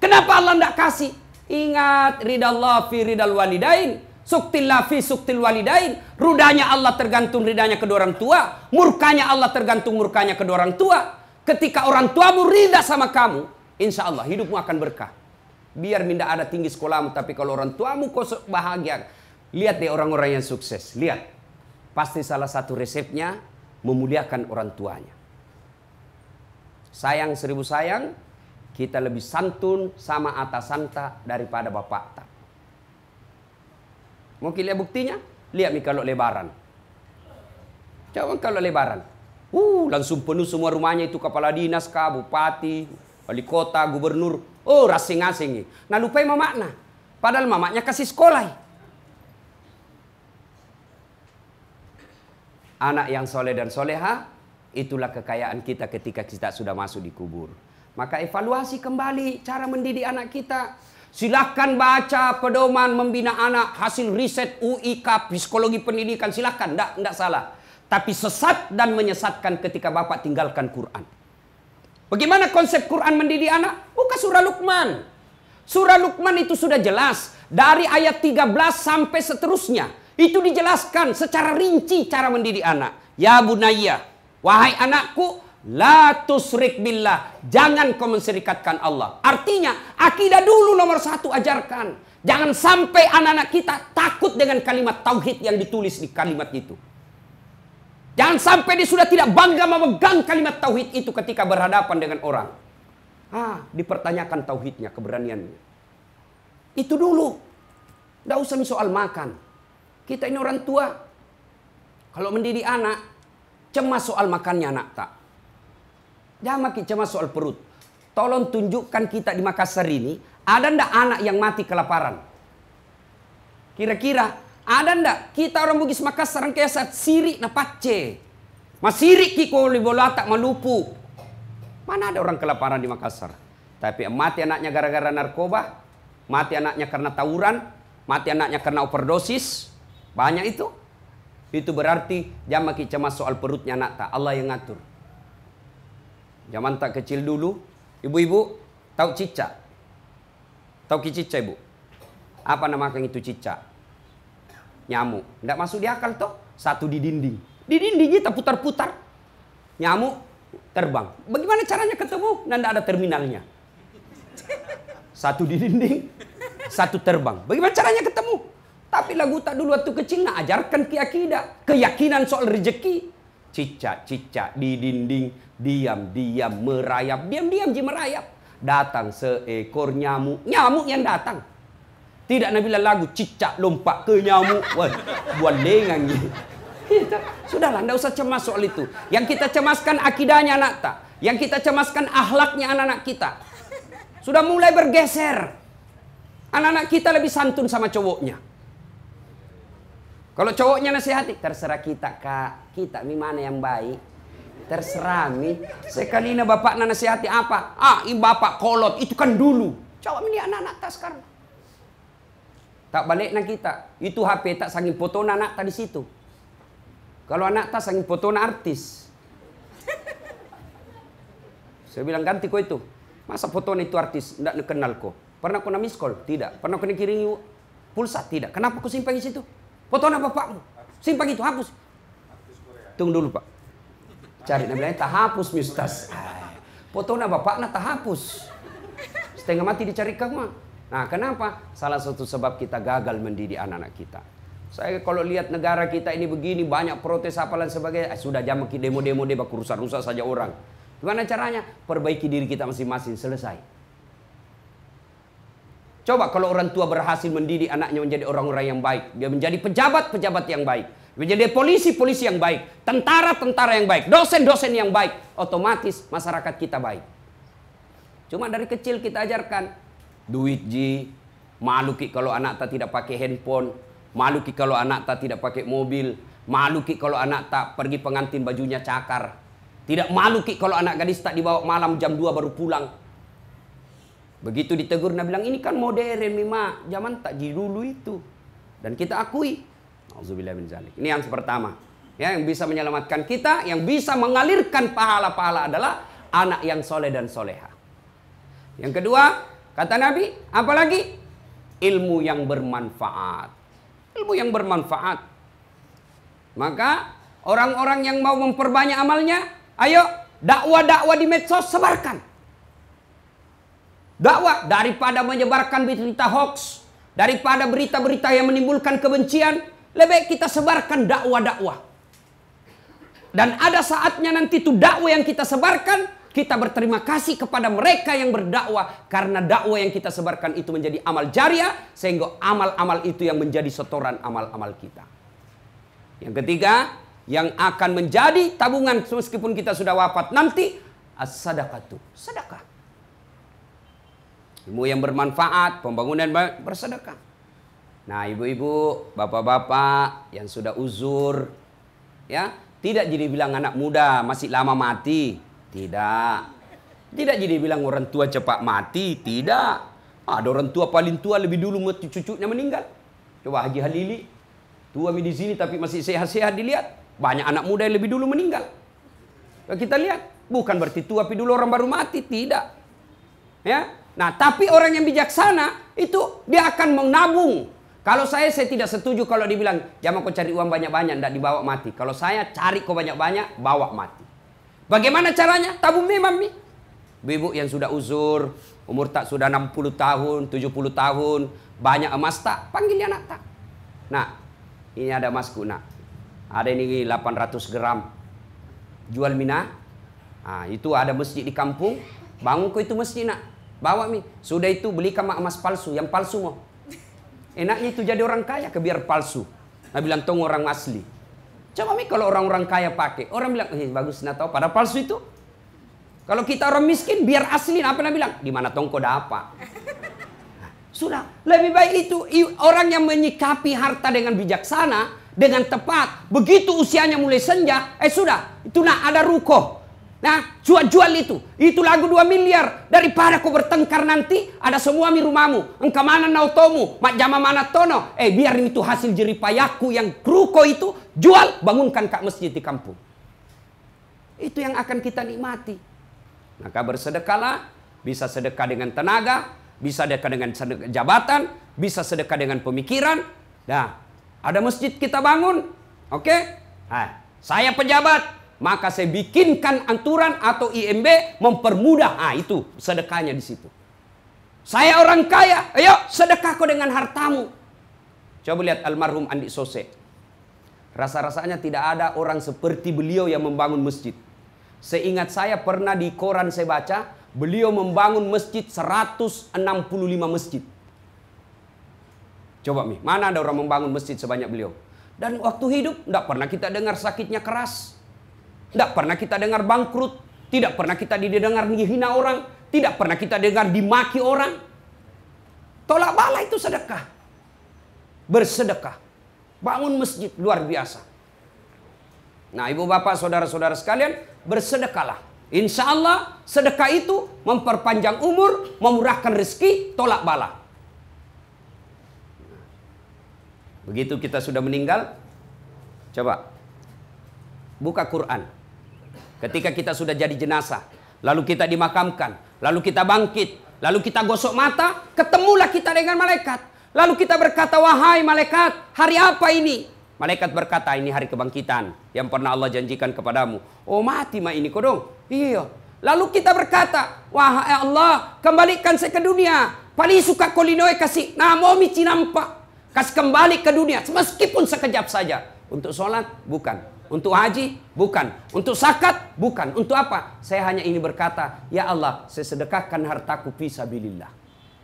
Kenapa Allah tidak kasih? Ingat, ridallah fi ridal walidain, suktillah fi suktil walidain. Ridanya Allah tergantung ridanya kedua orang tua, murkanya Allah tergantung murkanya kedua orang tua. Ketika orang tuamu rida sama kamu, insya Allah hidupmu akan berkah. Biar minda ada tinggi sekolahmu, tapi kalau orang tuamu kau bahagia. Lihat deh orang-orang yang sukses, lihat. Pasti salah satu resepnya memuliakan orang tuanya. Sayang 1000 sayang, kita lebih santun sama atasan tak daripada bapak tak. Mungkin lihat buktinya? Lihat nih kalau lebaran. Coba kalau lebaran. Langsung penuh semua rumahnya itu kepala dinas kah, bupati, wali kota, gubernur. Oh, rasing-asing nih. Nah lupa mamakna. Padahal mamaknya kasih sekolah. Anak yang soleh dan soleha, itulah kekayaan kita ketika kita sudah masuk di kubur. Maka evaluasi kembali cara mendidik anak kita. Silakan baca pedoman membina anak hasil riset UIK psikologi pendidikan, silakan, enggak salah. Tapi sesat dan menyesatkan ketika bapak tinggalkan Quran. Bagaimana konsep Quran mendidik anak? Buka surah Luqman. Surah Luqman itu sudah jelas dari ayat 13 sampai seterusnya. Itu dijelaskan secara rinci cara mendidik anak. Ya bunayya, wahai anakku, la tusrik billah, jangan kau menserikatkan Allah. Artinya akidah dulu nomor 1 ajarkan. Jangan sampai anak-anak kita takut dengan kalimat tauhid yang ditulis di kalimat itu. Jangan sampai dia sudah tidak bangga memegang kalimat tauhid itu ketika berhadapan dengan orang. Dipertanyakan tauhidnya, keberaniannya. Itu dulu. Tidak usah soal makan. Kita ini orang tua. Kalau mendidik anak, cemas soal makannya anak tak. Jangan makin cemas soal perut. Tolong tunjukkan kita di Makassar ini, ada ndak anak yang mati kelaparan? Kira-kira ada ndak kita orang Bugis Makassar yang kayak sirik na pace. Masirik kiko libolata malupu. Mana ada orang kelaparan di Makassar? Tapi mati anaknya gara-gara narkoba, mati anaknya karena tawuran, mati anaknya karena overdosis, banyak itu. Itu berarti jangan makin cemas soal perutnya anak tak, Allah yang ngatur. Zaman tak kecil dulu, ibu-ibu tahu cicak? Tahu cicak ibu? Apa nama itu cicak? Nyamuk. Tidak masuk di akal toh? Satu di dinding. Di dinding kita putar-putar. Nyamuk terbang. Bagaimana caranya ketemu? Nah, tidak ada terminalnya. Satu di dinding, satu terbang. Bagaimana caranya ketemu? Tapi lagu tak dulu waktu kecil nak ajarkan keyakinan soal rezeki. Cicak-cicak di dinding, diam-diam merayap. Diam-diam je merayap. Datang seekor nyamuk. Nyamuk yang datang. Tidak Nabi lagu cicak lompat ke nyamuk. Wah, buat lengang je. Sudahlah, tidak usah cemas soal itu. Yang kita cemaskan akidahnya anak tak. Yang kita cemaskan akhlaknya anak-anak kita. Sudah mulai bergeser. Anak-anak kita lebih santun sama cowoknya. Kalau cowoknya nasihati, terserah kita kak. Kita mana yang baik. Terserah mi. Sekali ini bapak nasihati apa? Ini bapak kolot. Itu kan dulu. Coba ini anak-anak tak sekarang. Tak balik nak kita. Itu HP tak sangin foto anak tak di situ. Kalau anak tak sangin foto artis. Saya bilang ganti kau itu. Masa foto itu artis? Tidak kenal kau. Pernah kau miss call? Tidak. Pernah kau kirim pulsa? Tidak. Kenapa kau simpan di situ? Foto anak bapakmu. Simpan itu, hapus. Tunggu dulu pak. Cari nabi lain tak hapus mistas. Foto anak bapaknya tak hapus. Setengah mati dicari kamu. Nah kenapa? Salah satu sebab kita gagal mendidik anak-anak kita. Saya kalau lihat negara kita ini begini banyak protes apalan sebagainya. Sudah jam demo-demo dia rusak-rusak saja orang. Gimana caranya? Perbaiki diri kita masing-masing, selesai. Coba kalau orang tua berhasil mendidik anaknya menjadi orang-orang yang baik. Dia menjadi pejabat-pejabat yang baik. Menjadi polisi-polisi yang baik. Tentara-tentara yang baik. Dosen-dosen yang baik. Otomatis masyarakat kita baik. Cuma dari kecil kita ajarkan. Duit ji. Malu ki kalau anak tak tidak pakai handphone. Malu ki kalau anak tak tidak pakai mobil. Malu ki kalau anak tak pergi pengantin bajunya cakar. Tidak malu ki kalau anak gadis tak dibawa malam jam 2 baru pulang. Begitu ditegur, Nabi bilang ini kan modern Mima. Zaman tak di dulu itu. Dan kita akui. Auzubillah min zalik. Ini yang pertama. Ya, yang bisa menyelamatkan kita, yang bisa mengalirkan pahala-pahala adalah anak yang soleh dan soleha. Yang kedua, kata Nabi, apalagi? Ilmu yang bermanfaat. Ilmu yang bermanfaat. Maka orang-orang yang mau memperbanyak amalnya, ayo dakwah-dakwah di medsos sebarkan. Dakwah daripada menyebarkan berita hoax, daripada berita-berita yang menimbulkan kebencian, lebih kita sebarkan dakwah-dakwah. Dan ada saatnya nanti itu dakwah yang kita sebarkan, kita berterima kasih kepada mereka yang berdakwah karena dakwah yang kita sebarkan itu menjadi amal jariah sehingga amal-amal itu yang menjadi setoran amal-amal kita. Yang ketiga, yang akan menjadi tabungan meskipun kita sudah wafat nanti as-sadaqatu, sedekah. Ilmu yang bermanfaat, pembangunan bersedekah. Nah, ibu-ibu, bapak-bapak yang sudah uzur, ya, tidak jadi bilang anak muda masih lama mati, tidak. Tidak jadi bilang orang tua cepat mati, tidak. Ada orang tua paling tua lebih dulu cucunya meninggal. Coba Haji Halili, tua di sini tapi masih sehat-sehat dilihat. Banyak anak muda yang lebih dulu meninggal. Kita lihat, bukan berarti tua tapi dulu orang baru mati, tidak. Ya. Nah, tapi orang yang bijaksana itu dia akan menabung. Kalau saya tidak setuju kalau dibilang jangan kau cari uang banyak-banyak, tidak dibawa mati. Kalau saya cari kau banyak-banyak, bawa mati. Bagaimana caranya? Tabung memang nih. Ibu yang sudah uzur, umur tak sudah 60 tahun, 70 tahun, banyak emas tak, panggil dia anak tak. Nah, ini ada emasku nak. Ada ini 800 gram. Jual mina. Nah, itu ada masjid di kampung. Bangun kau itu masjid nak. Bawa mi. Sudah itu belikan emas palsu. Yang palsu mau. Enaknya itu jadi orang kaya ke biar palsu. Nah bilang tong orang asli. Coba mi kalau orang-orang kaya pakai. Orang bilang bagus nah tahu. Padahal palsu itu. Kalau kita orang miskin biar asli. Apa nah bilang? Di mana tong kau dapat? Nah, sudah. Lebih baik itu orang yang menyikapi harta dengan bijaksana. Dengan tepat. Begitu usianya mulai senja. Sudah. Itu nak ada ruko. Nah, jual itu lagu 2 miliar. Daripada kau bertengkar nanti, ada semua mi rumahmu. Engkau mana nautomu, mak jama mana tono. Biar itu hasil jeripayaku yang kruko itu, jual, bangunkan kak masjid di kampung. Itu yang akan kita nikmati. Maka bersedekahlah, bisa sedekah dengan tenaga, bisa sedekah dengan jabatan, bisa sedekah dengan pemikiran. Nah, ada masjid kita bangun, oke? Nah, saya pejabat, maka saya bikinkan aturan atau IMB mempermudah. Ah, itu sedekahnya di situ. Saya orang kaya, ayo sedekah kau dengan hartamu. Coba lihat almarhum Andi Sose. Rasa-rasanya tidak ada orang seperti beliau yang membangun masjid. Seingat saya pernah di koran saya baca, beliau membangun masjid 165 masjid. Coba Mi, mana ada orang membangun masjid sebanyak beliau? Dan waktu hidup, tidak pernah kita dengar sakitnya keras. Tidak pernah kita dengar bangkrut. Tidak pernah kita didengar dihina orang. Tidak pernah kita dengar dimaki orang. Tolak bala itu sedekah. Bersedekah. Bangun masjid, luar biasa. Nah, ibu bapak, saudara-saudara sekalian, bersedekahlah. Insya Allah, sedekah itu memperpanjang umur, memurahkan rezeki, tolak bala. Begitu kita sudah meninggal, coba buka Quran. Ketika kita sudah jadi jenazah, lalu kita dimakamkan, lalu kita bangkit, lalu kita gosok mata, ketemulah kita dengan malaikat. Lalu kita berkata, wahai malaikat, hari apa ini? Malaikat berkata, ini hari kebangkitan yang pernah Allah janjikan kepadamu. Oh, mati mah ini kodong. Iya. Lalu kita berkata, wahai Allah, kembalikan saya ke dunia. Paling suka kolinoe kasih namomi cinampak. Kasih kembali ke dunia, meskipun sekejap saja. Untuk sholat, bukan. Untuk haji, bukan. Untuk zakat, bukan. Untuk apa? Saya hanya ini berkata, ya Allah, saya sedekahkan hartaku fisabilillah.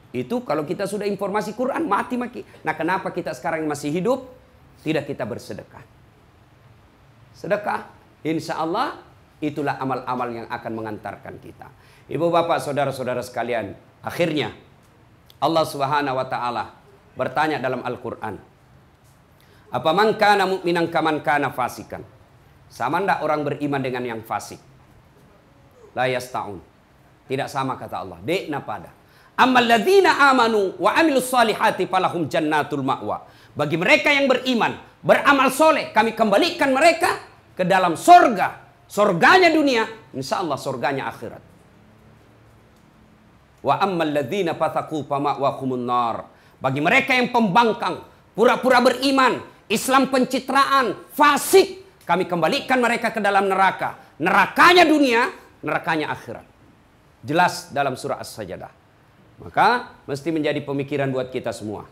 Itu kalau kita sudah informasi Quran, mati-mati. Nah, kenapa kita sekarang masih hidup? Tidak kita bersedekah. Sedekah, insya Allah, itulah amal-amal yang akan mengantarkan kita. Ibu bapak, saudara-saudara sekalian, akhirnya Allah Subhanahu wa ta'ala bertanya dalam Al-Quran, apa man kana mu'minan kaman kana fasikan? Sama ndak orang beriman dengan yang fasik? La yasta'un. Tidak sama kata Allah. Dekna pada. Ammal ladzina amanu wa amilus salihati falahum jannatul ma'wa. Bagi mereka yang beriman, beramal soleh, kami kembalikan mereka ke dalam sorga. Sorganya dunia, insya Allah sorganya akhirat. Wa ammal ladzina fataqu fama'wahumun nar. Bagi mereka yang pembangkang, pura-pura beriman, Islam pencitraan, fasik, kami kembalikan mereka ke dalam neraka. Nerakanya dunia, nerakanya akhirat. Jelas dalam surah As-Sajdah. Maka mesti menjadi pemikiran buat kita semua.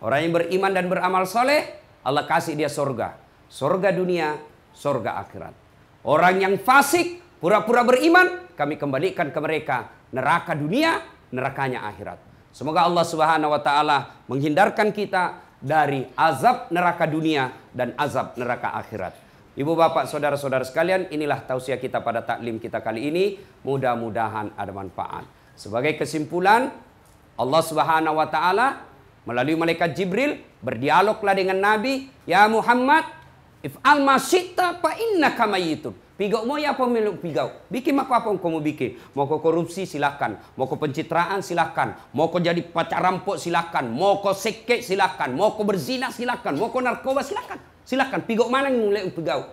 Orang yang beriman dan beramal soleh, Allah kasih dia sorga. Sorga dunia, sorga akhirat. Orang yang fasik, pura-pura beriman, kami kembalikan ke mereka neraka dunia, nerakanya akhirat. Semoga Allah Subhanahu wa ta'ala menghindarkan kita dari azab neraka dunia dan azab neraka akhirat. Ibu bapak, saudara-saudara sekalian, inilah tausiah kita pada taklim kita kali ini. Mudah-mudahan ada manfaat. Sebagai kesimpulan, Allah Subhanahu wa ta'ala melalui malaikat Jibril berdialoglah dengan Nabi, ya Muhammad, if'al ma syi'ta fa innaka mayyitun. Pigau mau ya apa meluk pigau? Bikin maka apa kamu bikin? Mau kau korupsi silakan, mau kau pencitraan silakan, mau kau jadi pacar rampok silakan, mau kau sekek silakan, mau kau berzina silakan, mau kau narkoba silakan. Silakan, pigau mana yang mulai pigau?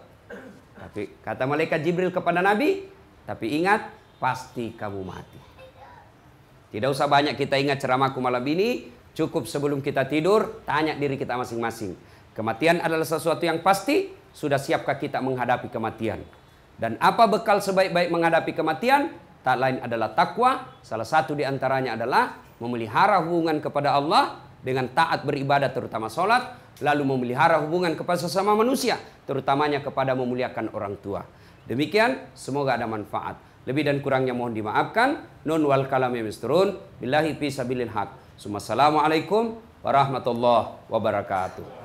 Tapi kata malaikat Jibril kepada Nabi, tapi ingat pasti kamu mati. Tidak usah banyak kita ingat ceramahku malam ini, cukup sebelum kita tidur tanya diri kita masing-masing. Kematian adalah sesuatu yang pasti, sudah siapkah kita menghadapi kematian? Dan apa bekal sebaik-baik menghadapi kematian? Tak lain adalah takwa. Salah satu di antaranya adalah memelihara hubungan kepada Allah dengan taat beribadah, terutama sholat. Lalu memelihara hubungan kepada sesama manusia, terutamanya kepada memuliakan orang tua. Demikian, semoga ada manfaat. Lebih dan kurangnya mohon dimaafkan. Nun wal kalam misturun. Billahi fi sabilil haq. Assalamualaikum warahmatullahi wabarakatuh.